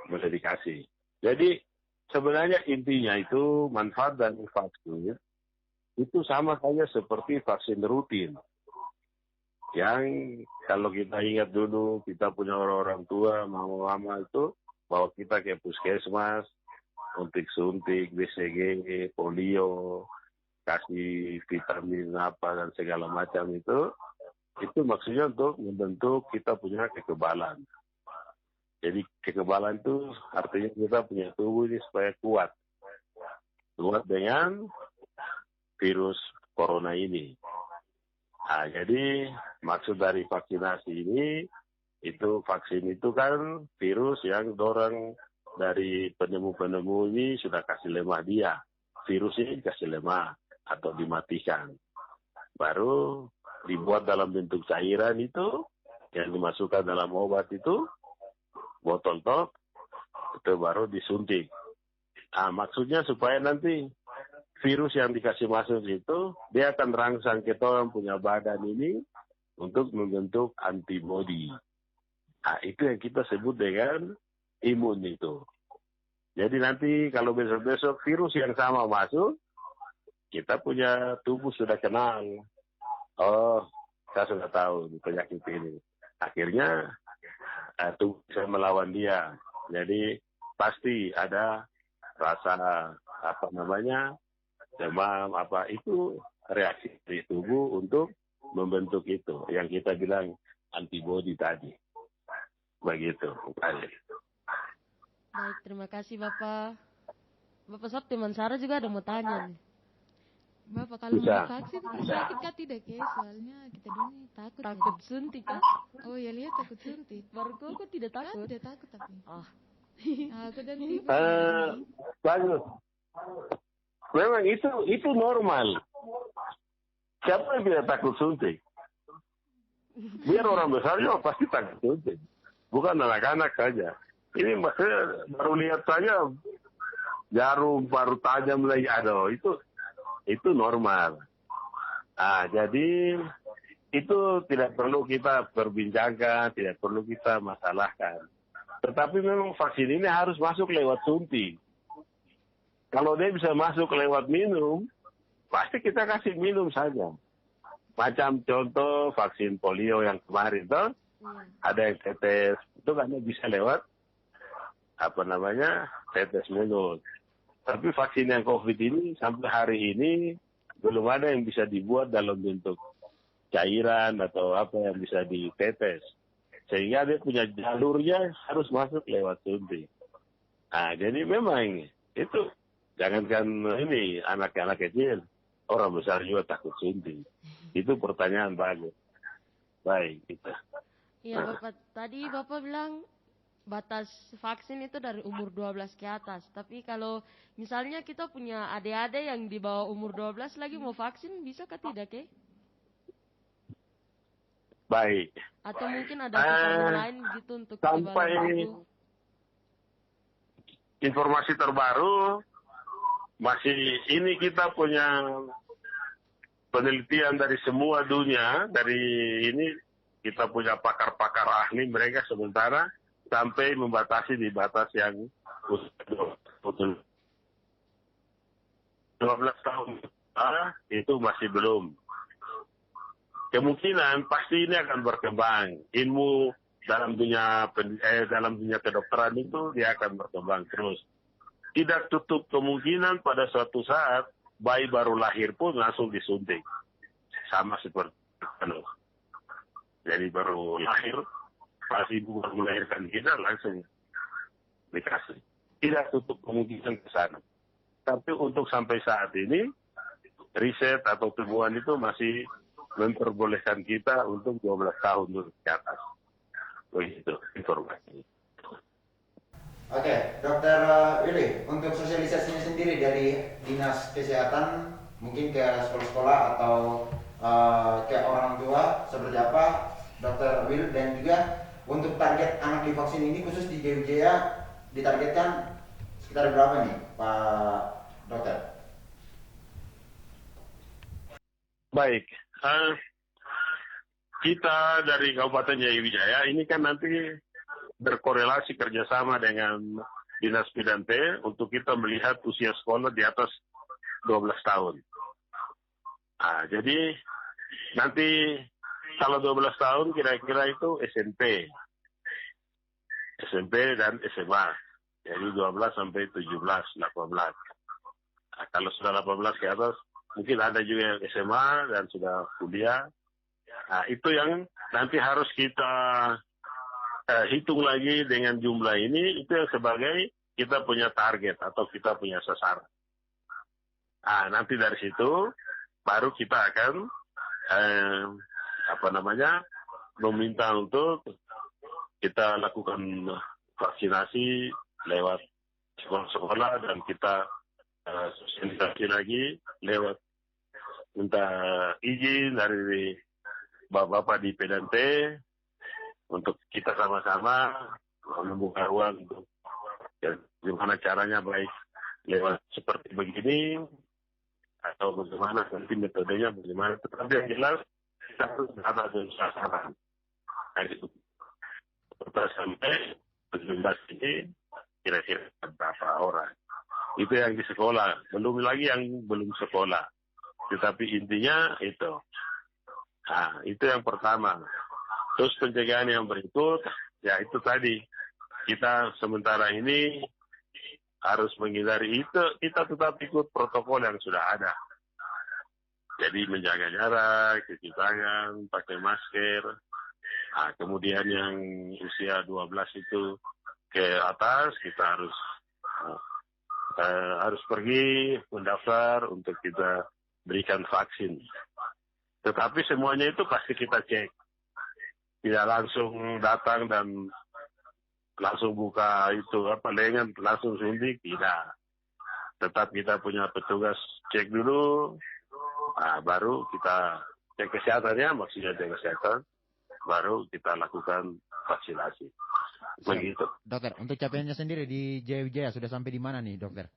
dikasih. Jadi sebenarnya intinya itu manfaat dari vaksin itu sama saja seperti vaksin rutin. Yang kalau kita ingat dulu, kita punya orang-orang tua, mama-mama itu, bahwa kita ke puskesmas, suntik, BCG, polio, kasih vitamin apa dan segala macam itu maksudnya untuk membentuk kita punya kekebalan. Jadi kekebalan itu artinya kita punya tubuh ini supaya kuat dengan virus corona ini. Nah, jadi maksud dari vaksinasi ini, itu vaksin itu kan virus yang dorang dari penemu-penemu ini sudah kasih lemah dia. Virus ini dikasih lemah atau dimatikan. Baru dibuat dalam bentuk cairan itu, yang dimasukkan dalam obat itu, botol top, itu baru disuntik. Nah, maksudnya supaya nanti virus yang dikasih masuk itu, dia akan rangsang ke orang punya badan ini untuk membentuk antibodi. Nah, itu yang kita sebut dengan imun itu. Jadi nanti kalau besok-besok virus yang sama masuk, kita punya tubuh sudah kenal. Oh, saya sudah tahu penyakit ini. Akhirnya tubuh bisa melawan dia. Jadi pasti ada rasa demam itu reaksi dari tubuh untuk membentuk itu yang kita bilang antibodi tadi. Begitu. Baik, terima kasih Bapak. Bapak Sob, teman Sarah juga ada mau tanya nih. Bapak, kalau mau vaksin sakit kah tidak ke? Soalnya kita dulu takut. Takut suntik kan? Oh ya, lihat takut suntik. Baru kok tidak takut? Tidak takut tapi. Oh. Aku dan tipe. Bagus. Memang itu normal. Siapa yang tidak takut suntik? Biar orang besar juga pasti takut suntik. Bukan anak-anak saja. Ini maksudnya baru lihat saja jarum baru tajam lagi. Aduh, itu normal. Nah, jadi itu tidak perlu kita perbincangkan, tidak perlu kita masalahkan. Tetapi memang vaksin ini harus masuk lewat suntik. Kalau dia bisa masuk lewat minum, pasti kita kasih minum saja. Macam contoh vaksin polio yang kemarin tuh, ada yang tetes, itu kan bisa lewat tetes mulut. Tapi vaksin yang COVID ini sampai hari ini belum ada yang bisa dibuat dalam bentuk cairan atau apa yang bisa ditetes. Sehingga dia punya jalurnya harus masuk lewat suntik. Nah, jadi memang itu jangankan ini anak-anak kecil, orang besar juga takut suntik. Itu pertanyaan bagus. Baik, kita. Iya, Bapak. Tadi Bapak bilang batas vaksin itu dari umur 12 ke atas. Tapi kalau misalnya kita punya adik-adik yang di bawah umur 12 lagi mau vaksin, bisa ke tidak, ke? Baik. Atau mungkin ada kesan lain gitu untuk sampai informasi terbaru, masih ini kita punya penelitian dari semua dunia, dari ini kita punya pakar-pakar ahli, mereka sementara sampai membatasi di batas yang 12 tahun itu masih belum. Kemungkinan pasti ini akan berkembang. Ilmu dalam dunia kedokteran itu dia akan berkembang terus. Tidak tutup kemungkinan pada suatu saat bayi baru lahir pun langsung disuntik. Sama seperti jadi baru lahir, pas ibu baru melahirkan kita langsung dikasih. Tidak tutup kemungkinan ke sana. Tapi untuk sampai saat ini, riset atau temuan itu masih memperbolehkan kita untuk 12 tahun ke atas. Begitu informasi. Oke, Dokter Willy, untuk sosialisasinya sendiri dari Dinas Kesehatan, mungkin ke sekolah-sekolah atau ke orang tua, seperti apa, Dokter Will, dan juga untuk target anak divaksin ini khusus di Jaya ditargetkan sekitar berapa nih, Pak Dokter? Baik, kita dari Kabupaten Jayawijaya ini kan nanti berkorelasi kerjasama dengan Dinas Bidang T untuk kita melihat usia sekolah di atas 12 tahun. Nah, jadi nanti kalau 12 tahun kira-kira itu SMP dan SMA. Jadi 12 sampai 17, 18. Nah, kalau sudah 18 ke atas, mungkin ada juga yang SMA dan sudah kuliah. Nah, itu yang nanti harus kita hitung lagi dengan jumlah ini, itu yang sebagai kita punya target atau kita punya sasaran. Nah, nanti dari situ baru kita akan meminta untuk kita lakukan vaksinasi lewat sekolah-sekolah, dan kita sosialisasi lagi lewat minta izin dari Bapak-Bapak di PDNT untuk kita sama-sama membuka ruang untuk gimana caranya, baik lewat seperti begini atau bagaimana nanti metodenya bagaimana. Tetapi yang jelas kita harus berada di sasaran. Nah, itu kita sampai 17 ini kira-kira berapa orang. Itu yang di sekolah, belum lagi yang belum sekolah. Tetapi intinya itu. Nah, itu yang pertama. Terus pencegahan yang berikut, ya itu tadi. Kita sementara ini harus menghindari itu, kita tetap ikut protokol yang sudah ada. Jadi menjaga jarak, cuci tangan, pakai masker. Nah, kemudian yang usia 12 itu ke atas, kita harus pergi mendaftar untuk kita berikan vaksin. Tetapi semuanya itu pasti kita cek. Tidak langsung datang dan langsung buka itu lengan langsung suntik, tidak. Tetap kita punya petugas cek dulu, baru kita cek kesehatannya, maksudnya cek kesehatan, baru kita lakukan vaksinasi. Begitu. Dokter, untuk capaiannya sendiri di Jayawijaya sudah sampai di mana nih, Dokter?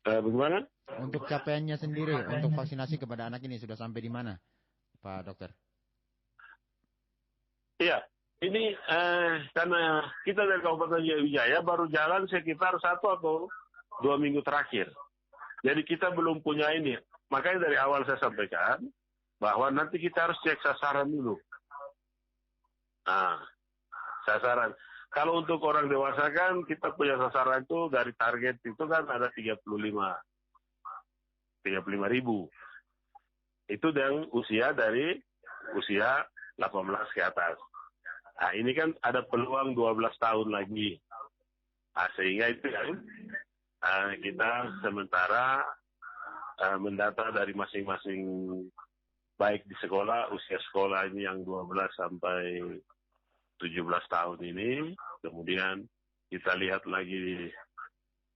Bagaimana? Untuk capaiannya sendiri, untuk vaksinasi kepada anak ini sudah sampai di mana, Pak Dokter? Iya, ini karena kita dari Kabupaten Jayawijaya baru jalan sekitar 1 atau 2 minggu terakhir. Jadi kita belum punya ini Makanya dari awal saya sampaikan bahwa nanti kita harus cek sasaran dulu. Nah, sasaran. Kalau untuk orang dewasa kan kita punya sasaran itu dari target itu kan ada 35.000. Itu yang usia dari usia 18 ke atas. Nah, ini kan ada peluang 12 tahun lagi. Nah, sehingga itu yang kita sementara mendata dari masing-masing baik di sekolah, usia sekolah ini yang 12 sampai 17 tahun ini, kemudian kita lihat lagi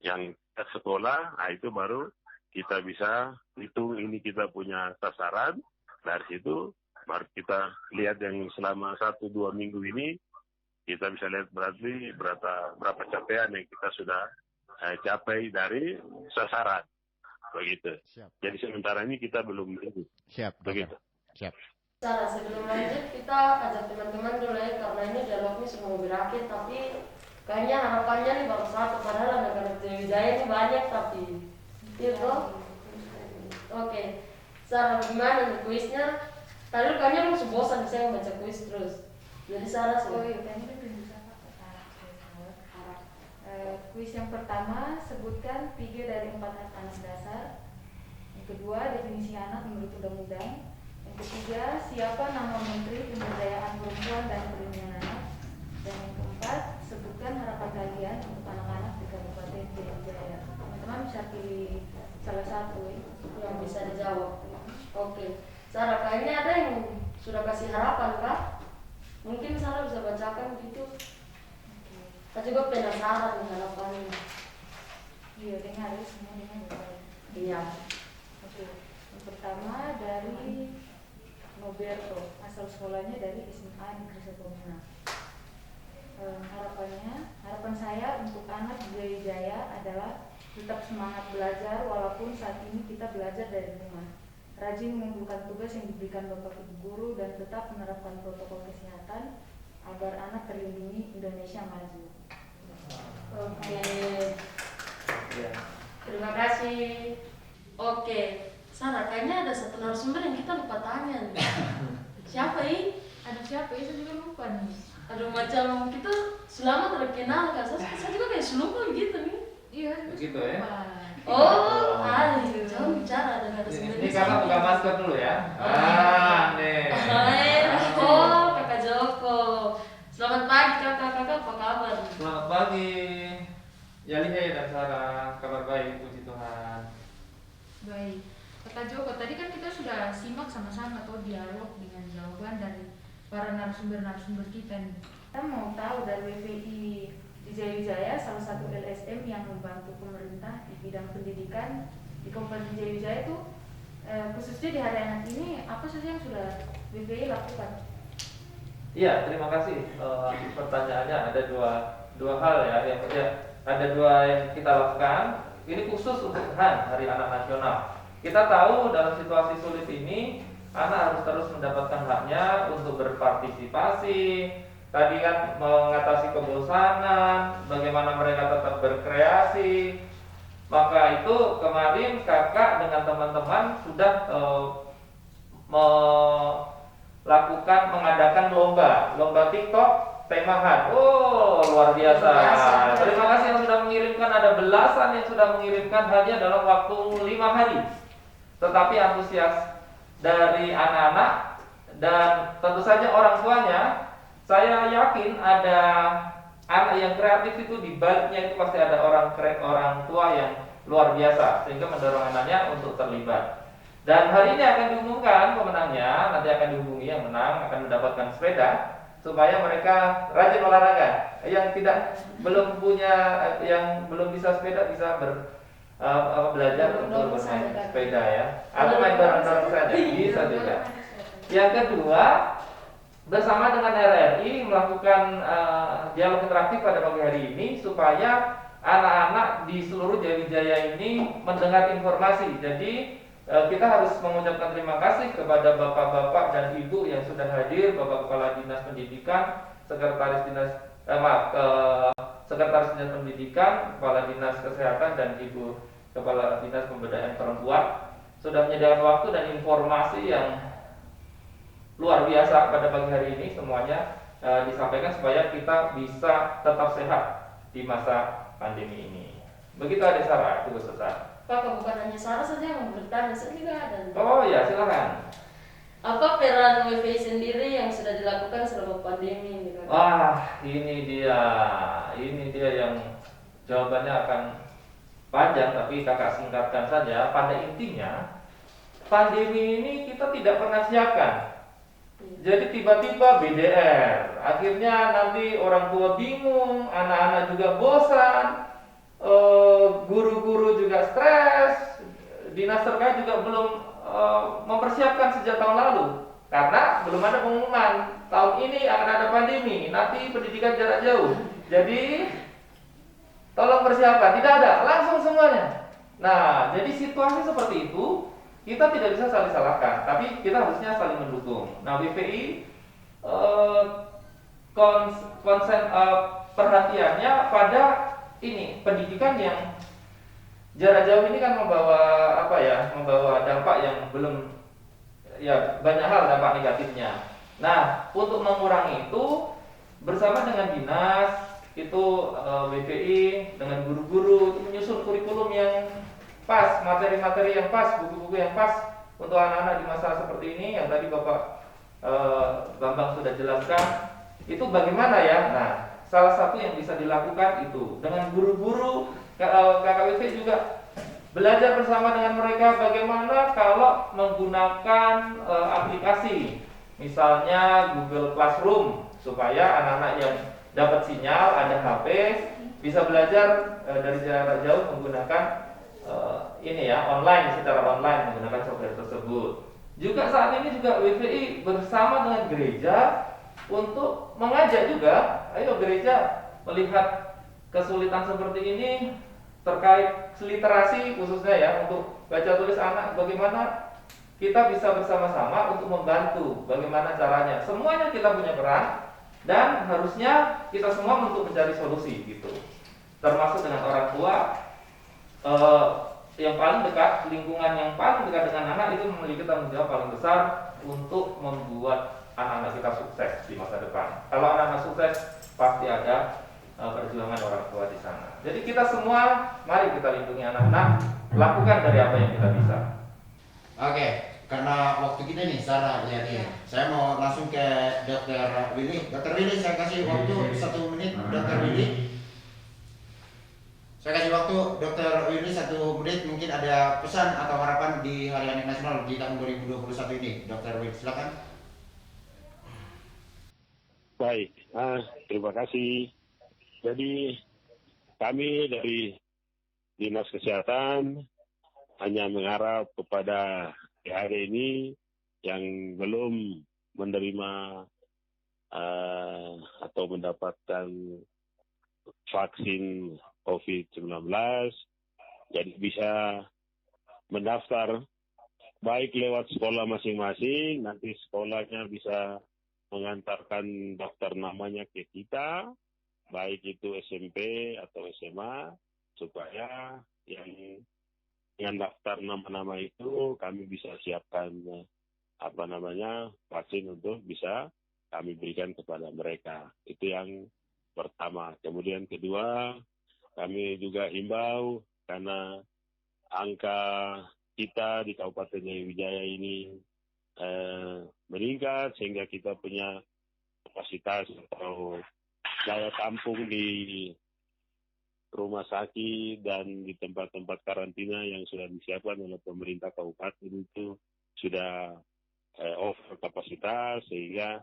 yang ke sekolah, nah itu baru kita bisa hitung ini kita punya sasaran, dari situ baru kita lihat yang selama 1-2 minggu ini, kita bisa lihat berarti berapa capaian yang kita sudah capai dari sasaran. Begitu. Siap. Jadi sementara ini kita belum Siap. begitu. Siap. Sarah, sebelum lanjut kita ajak teman-teman dulu ya, karena ini dialognya semua berakhir, tapi kayaknya harapannya nih baru satu, padahal anak-anak Wijaya ini banyak tapi itu. Oke, Sarah gimana nih kuisnya? Tadi kayaknya lu bosan saya baca kuis terus. Jadi Sarah sih. Oh iya, kayaknya belum bisa kuis yang pertama, sebutkan 3 dari 4 hak anak dasar. Yang kedua, definisi anak menurut undang-undang. Yang ketiga, siapa nama Menteri Pemberdayaan Perempuan dan Perlindungan Anak. Dan yang keempat, sebutkan harapan kalian untuk anak-anak di Kabupaten Jaya. Teman-teman bisa pilih salah satu yang bisa dijawab. Oke, Sarah kayaknya ada yang sudah kasih harapan kah? Mungkin Sarah bisa bacakan gitu. Saya juga penasaran dengan harapannya. Iya, dengar ya, semua dengar. Iya. Oke, yang pertama dari Noberto, asal sekolahnya dari SMA Negeri 1 Pemenang. Harapan saya untuk anak di Jaya adalah tetap semangat belajar walaupun saat ini kita belajar dari rumah. Rajin mengumpulkan tugas yang diberikan Bapak Ibu guru dan tetap menerapkan protokol kesehatan agar anak terlindungi, Indonesia maju. Oke. Terima kasih. Oke, Sarah, kayaknya ada satu narasumber yang kita lupa tanya nih. Siapa ini? Ada siapa? Saya juga lupa nih. Aduh, macam kita selama terkenal kan, saya juga kayak lupa gitu nih. Iya, begitu ya. Oh, jangan bicara dengan narasumber. Ini kakak buka masker dulu ya. Nih. Oh, Kakak Joko. Selamat pagi kakak, apa kabar? Selamat pagi. Yalihe dan Sarah, kabar baik, puji Tuhan. Baik, Kakak Joko, tadi kan kita sudah simak sama-sama atau dialog dengan jawaban dari para narasumber kita nih. Kita mau tahu dari WPI di Jaya, salah satu LSM yang membantu pemerintah di bidang pendidikan di Kabupaten Jaya itu, khususnya di Hari Anak ini, apa saja yang sudah WPI lakukan? Iya, terima kasih. Pertanyaannya ada dua hal ya. Ada dua yang kita lakukan. Ini khusus untuk Hari Anak Nasional. Kita tahu dalam situasi sulit ini, anak harus terus mendapatkan haknya untuk berpartisipasi. Tadi kan mengatasi kebosanan, bagaimana mereka tetap berkreasi. Maka itu kemarin kakak dengan teman-teman sudah mengadakan lomba TikTok temahan. Oh, luar biasa. Terima kasih yang sudah mengirimkan, ada belasan yang sudah mengirimkan hanya dalam waktu 5 hari. Tetapi antusias dari anak-anak dan tentu saja orang tuanya, saya yakin ada anak yang kreatif itu, di baliknya itu pasti ada orang tua yang luar biasa sehingga mendorong anaknya untuk terlibat. Dan hari ini akan diumumkan pemenangnya, nanti akan dihubungi yang menang, akan mendapatkan sepeda supaya mereka rajin olahraga. Yang belum bisa sepeda bisa belajar untuk bermain sepeda ya, atau main bareng-bareng saja bisa juga. Yang kedua, bersama dengan RRI melakukan dialog interaktif pada pagi hari ini supaya anak-anak di seluruh Jaya ini mendengar informasi. Jadi kita harus mengucapkan terima kasih kepada bapak-bapak dan ibu yang sudah hadir, Bapak Kepala Dinas Pendidikan, Sekretaris Dinas Pendidikan, Kepala Dinas Kesehatan, dan Ibu Kepala Dinas Pemberdayaan Perempuan. sudah menyediakan waktu dan informasi yang luar biasa pada pagi hari ini semuanya disampaikan supaya kita bisa tetap sehat di masa pandemi ini. Begitu ada Sarah, tugas besar. Pak, bukan hanya Sarah saja yang bertanya, saya juga ada. Oh ya, silakan. Apa peran WPI sendiri yang sudah dilakukan selama pandemi ini? Wah, ini dia yang jawabannya akan panjang, tapi kakak singkatkan saja. Pada intinya, pandemi ini kita tidak pernah siapkan. Jadi tiba-tiba BDR, akhirnya nanti orang tua bingung, anak-anak juga bosan, guru-guru juga stres, dinas terkait juga belum mempersiapkan sejak tahun lalu karena belum ada pengumuman tahun ini akan ada pandemi, nanti pendidikan jarak jauh. Jadi tolong persiapkan, tidak ada, langsung semuanya. Nah, jadi situasi seperti itu kita tidak bisa saling salahkan, tapi kita harusnya saling mendukung. Nah, WPI perhatiannya pada ini pendidikan yang jarak jauh ini kan membawa membawa dampak yang belum, ya banyak hal dampak negatifnya. Nah, untuk mengurangi itu bersama dengan dinas itu WPI dengan guru-guru menyusun kurikulum yang pas, materi-materi yang pas, buku-buku yang pas untuk anak-anak di masa seperti ini yang tadi Bapak Bambang sudah jelaskan. Itu bagaimana ya? Nah, salah satu yang bisa dilakukan itu dengan guru-guru KKWP juga belajar bersama dengan mereka bagaimana kalau menggunakan aplikasi, misalnya Google Classroom, supaya anak-anak yang dapat sinyal, ada HP, bisa belajar dari jarak jauh menggunakan online, secara online menggunakan software tersebut. Juga saat ini juga WPI bersama dengan gereja untuk mengajak juga, ayo gereja melihat kesulitan seperti ini terkait literasi khususnya ya untuk baca tulis anak, bagaimana kita bisa bersama-sama untuk membantu bagaimana caranya. Semuanya kita punya peran dan harusnya kita semua untuk mencari solusi gitu. Termasuk dengan orang tua yang paling dekat, lingkungan yang paling dekat dengan anak itu memiliki tanggung jawab paling besar untuk membuat anak-anak kita sukses di masa depan. Kalau anak-anak sukses pasti ada perjuangan orang tua di sana. Jadi kita semua mari kita lindungi anak-anak, lakukan dari apa yang kita bisa. Oke, karena waktu kita nih Sarah ya nih. Saya mau langsung ke Dr. Willy. Dr. Willy, saya kasih waktu 1 menit. Dr. Willy. Saya kasih waktu Dr. Willy 1 menit, mungkin ada pesan atau harapan di Hari Anak Nasional di tahun 2021 ini. Dr. Willy, silakan. Baik, terima kasih. Jadi kami dari Dinas Kesehatan hanya mengharap kepada hari ini yang belum menerima atau mendapatkan vaksin COVID-19, jadi bisa mendaftar baik lewat sekolah masing-masing, nanti sekolahnya bisa mengantarkan daftar namanya ke kita, baik itu SMP atau SMA, supaya yang daftar nama-nama itu kami bisa siapkan vaksin untuk bisa kami berikan kepada mereka. Itu yang pertama. Kemudian kedua, kami juga himbau karena angka kita di Kabupaten Jaya Wijaya ini meningkat sehingga kita punya kapasitas atau daya tampung di rumah sakit dan di tempat-tempat karantina yang sudah disiapkan oleh pemerintah kabupaten itu sudah over kapasitas, sehingga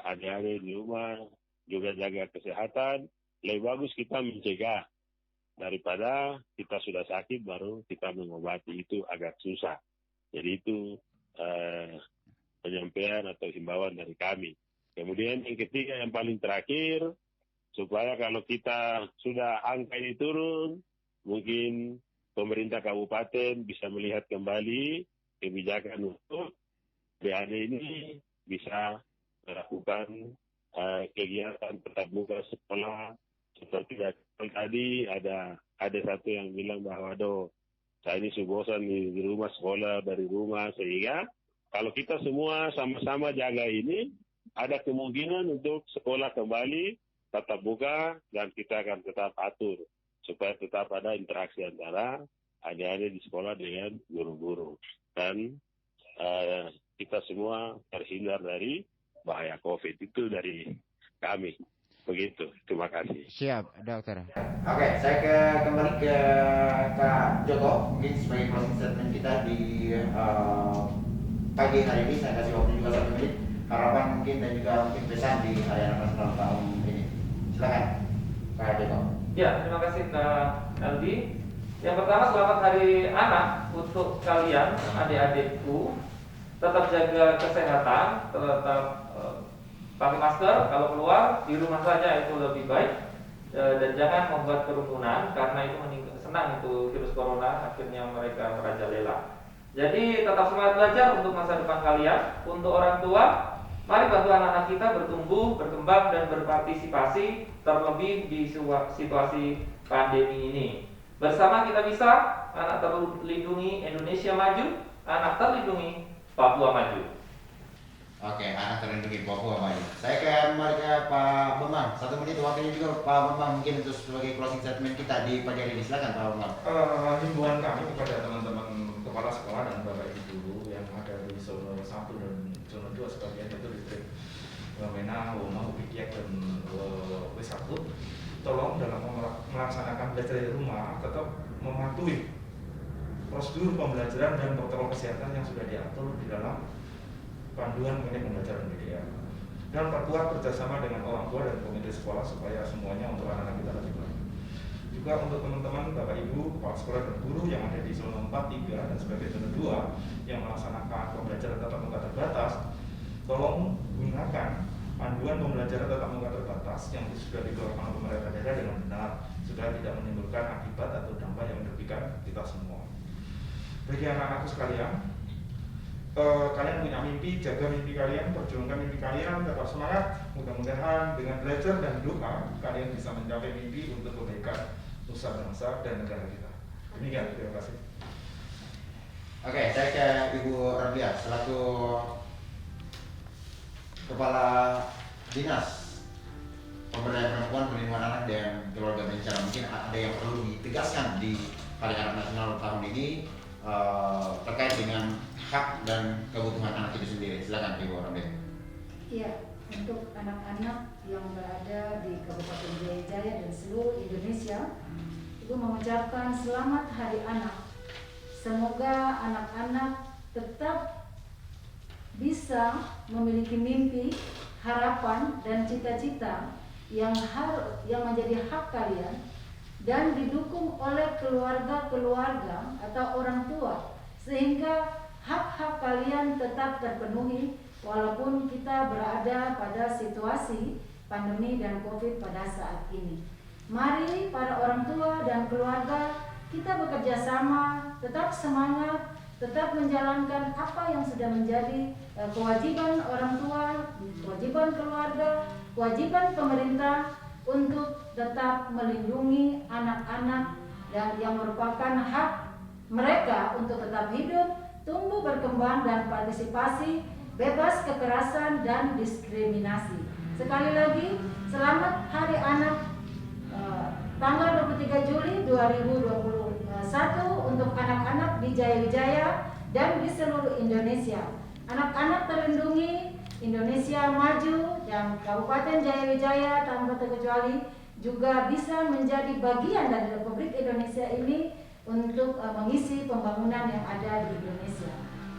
adik-adik di rumah juga jaga kesehatan. Lebih bagus kita mencegah daripada kita sudah sakit baru kita mengobati, itu agak susah. Jadi itu penyampaian atau himbauan dari kami. Kemudian yang ketiga, yang paling terakhir, supaya kalau kita sudah angka ini turun, mungkin pemerintah kabupaten bisa melihat kembali kebijakan untuk BAD ini bisa melakukan kegiatan tetap muka sekolah. Seperti tadi ada satu yang bilang bahwa Saya ini bosan di rumah, sekolah dari rumah, sehingga kalau kita semua sama-sama jaga ini, ada kemungkinan untuk sekolah kembali tatap muka, dan kita akan tetap atur supaya tetap ada interaksi antara adik-adik di sekolah dengan guru-guru, dan kita semua terhindar dari bahaya COVID. Itu dari kami. Begitu, terima kasih. Siap, dokter. Oke, saya kembali ke Kak Joko, mungkin sebagai closing statement kita di pagi hari ini. Saya kasih waktu juga 1 menit, harapan mungkin dan juga mungkin pesan di Hari Anak Nasional tahun ini. Silakan, Kak Joko. Ya, terima kasih Kak Aldi. Yang pertama, selamat Hari Anak untuk kalian, adik-adikku. Tetap jaga kesehatan, tetap pakai masker, kalau keluar di rumah saja itu lebih baik, dan jangan membuat kerumunan karena itu senang itu virus corona akhirnya mereka merajalela. Jadi tetap semangat belajar untuk masa depan kalian. Untuk orang tua, mari bantu anak-anak kita bertumbuh, berkembang dan berpartisipasi, terlebih di situasi pandemi ini. Bersama kita bisa, anak terlindungi Indonesia maju, anak terlindungi Papua maju. Oke, anak terlindungi Papua maju. Saya kembali ke Pak Bambang. 1 menit waktunya juga Pak Bambang, mungkin untuk sebagai closing statement kita di pagi hari ini. Silakan Pak Bambang. Himbauan kami kepada teman-teman kepala sekolah dan bapak ibu guru yang ada di zona 1 dan zona 2 sebagian, yaitu distrik Wamena, Woma, Upikiak dan W1, tolong dalam melaksanakan belajar di rumah tetap mematuhi prosedur pembelajaran dan protokol kesehatan yang sudah diatur di dalam panduan mengenai pembelajaran media, dan perkuat kerjasama dengan orang tua dan komite sekolah supaya semuanya untuk anak-anak kita lebih baik. Juga untuk teman-teman bapak ibu kepala sekolah dan guru yang ada di zona 4, 3 dan sebagai zona 2 yang melaksanakan pembelajaran tatap muka terbatas, tolong gunakan panduan pembelajaran tatap muka terbatas yang sudah dikeluarkan oleh pemerintah daerah dengan benar, supaya tidak menimbulkan akibat atau dampak yang merugikan kita semua. Bagi anak-anakku sekalian, kalian punya mimpi, jaga mimpi kalian, perjuangkan mimpi kalian, tetap semangat. Mudah-mudahan dengan belajar dan doa kalian bisa mencapai mimpi untuk kebaikan nusa bangsa dan negara kita. Demikian, terima kasih. Oke, saya ke Ibu Rabia selaku Kepala Dinas Pemberdayaan Perempuan, Perlindungan Anak dan Keluarga Berencana. Mungkin ada yang perlu ditegaskan di Hari Anak Nasional tahun ini terkait dengan hak dan kebutuhan anak itu sendiri. Silakan Ibu Rabia. Iya, untuk anak-anak yang berada di Kabupaten Jaya dan seluruh Indonesia, Ibu mengucapkan selamat Hari Anak. Semoga anak-anak tetap bisa memiliki mimpi, harapan dan cita-cita yang menjadi hak kalian dan didukung oleh keluarga-keluarga atau orang tua, sehingga hak-hak kalian tetap terpenuhi walaupun kita berada pada situasi pandemi dan COVID pada saat ini. Mari para orang tua dan keluarga kita bekerja sama, tetap semangat, tetap menjalankan apa yang sudah menjadi kewajiban orang tua, kewajiban keluarga, kewajiban pemerintah untuk tetap melindungi anak-anak dan yang merupakan hak mereka untuk tetap hidup, tumbuh berkembang dan partisipasi, bebas kekerasan dan diskriminasi. Sekali lagi, selamat Hari Anak tanggal 23 Juli 2021 untuk anak-anak di Jaya Wijaya dan di seluruh Indonesia. Anak-anak terlindungi, Indonesia maju, dan Kabupaten Jaya Wijaya tanpa terkecuali juga bisa menjadi bagian dari Republik Indonesia ini untuk mengisi pembangunan yang ada di Indonesia.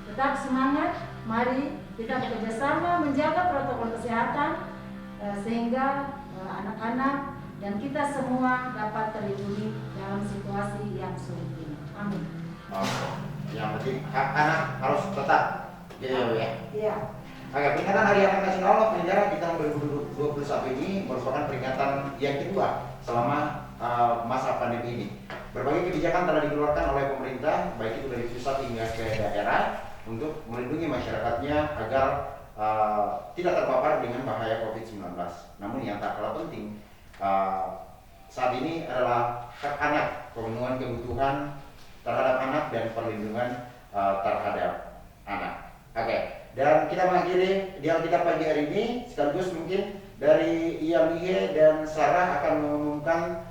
Tetap semangat, mari kita bekerja sama menjaga protokol kesehatan sehingga anak-anak dan kita semua dapat terlindungi dalam situasi yang sulit ini. Amin. Yang penting hak anak harus tetap. Ya. Iya. Oke, peringatan Hari Anak Nasional peringatan di tahun 2021 ini merupakan peringatan yang kedua selama masa pandemi ini. Berbagai kebijakan telah dikeluarkan oleh pemerintah, baik itu dari pusat hingga ke daerah, untuk melindungi masyarakatnya agar tidak terpapar dengan bahaya COVID-19. Namun yang tak kalah penting, saat ini adalah hak anak, pemenuhan kebutuhan terhadap anak dan perlindungan terhadap anak. Oke, dan kita mengakhiri dialog kita pagi hari ini, sekaligus mungkin dari Yalie dan Sarah akan mengumumkan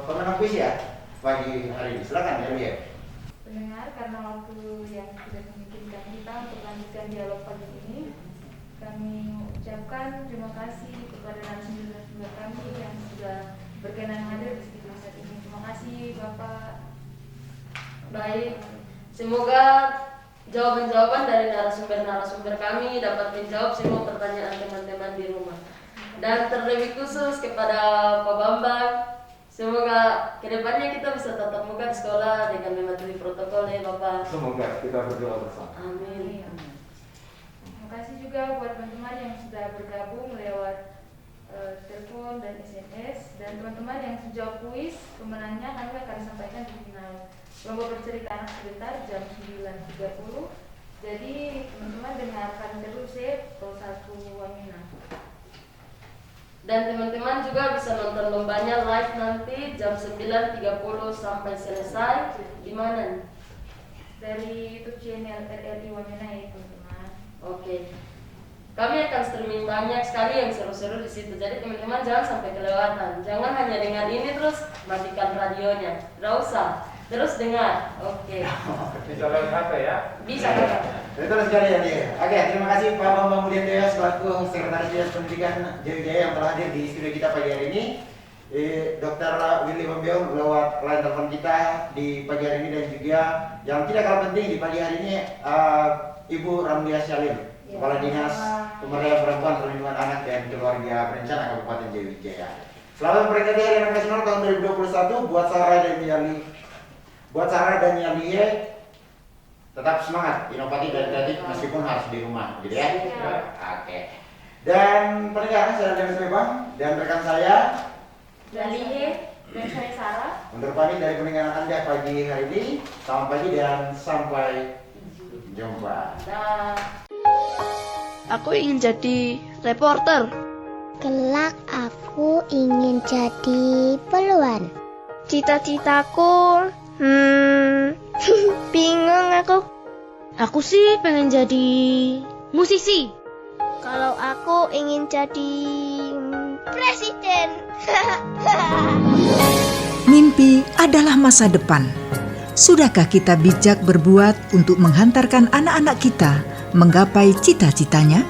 pemenang kuis ya pagi hari ini. Silakan Yalie. Pendengar, karena waktu yang tidak memungkinkan kita untuk lanjutkan dialog pagi ini, kami ucapkan terima kasih kepada narasumber kami yang sudah berkenan hadir di studio saat ini. Terima kasih Bapak. Baik, semoga jawaban-jawaban dari narasumber kami dapat menjawab semua pertanyaan teman-teman di rumah. Dan terlebih khusus kepada Pak Bambang, semoga kedepannya kita bisa tatap muka di sekolah dengan mematuhi protokol ya Bapak. Semoga kita berdoa bersama. Amin. Terima kasih juga buat teman-teman yang sudah bergabung lewat telepon dan SMS, dan teman-teman yang sejauh kuis pemenangnya kami akan sampaikan di final lomba bercerita anak sebentar jam 9.30. Jadi teman-teman dengarkan terus ya Pro 1 Wamena. Dan teman-teman juga bisa nonton lombanya live nanti jam 9.30 sampai selesai. Di mana? Dari YouTube channel RRI Wamena ya teman-teman. Oke. Kami akan streaming banyak sekali yang seru-seru di situ. Jadi teman-teman jangan sampai kelewatan. Jangan hanya dengar ini terus matikan radionya. Tidak usah. Terus dengar. Oke. Bisa lewat HP ya? Bisa. Itu sekali ya dia. Oke, terima kasih Pak Bambang Mulyandaya selaku Sekretaris Dinas Pendidikan Jawijaya yang telah hadir di studio kita pagi hari ini. Dr. Willy Membeong lewat line telepon kita di pagi hari ini, dan juga yang tidak kalah penting di pagi hari ini Ibu Ramlia Syalim, Kepala Dinas Pemberdayaan Perempuan, Perlindungan Anak dan Keluarga Berencana Kabupaten Jawijaya. Selamat memperingati Hari Anak Nasional tahun 2021 buat Sarah dan Yalie. Tetap semangat, inovatif dan kreatif meskipun harus di rumah, gitu ya. Oke. Dan pendengar, saya Dennis Bebang dan rekan saya Yalie dan saya Sarah. Untuk pamit dari pendengaran Anda pagi hari ini. Selamat pagi dan sampai jumpa. Aku ingin jadi reporter. Kelak aku ingin jadi peluan. Cita-citaku, bingung aku. Aku sih pengen jadi musisi. Kalau aku ingin jadi presiden. Mimpi adalah masa depan. Sudahkah kita bijak berbuat untuk menghantarkan anak-anak kita menggapai cita-citanya?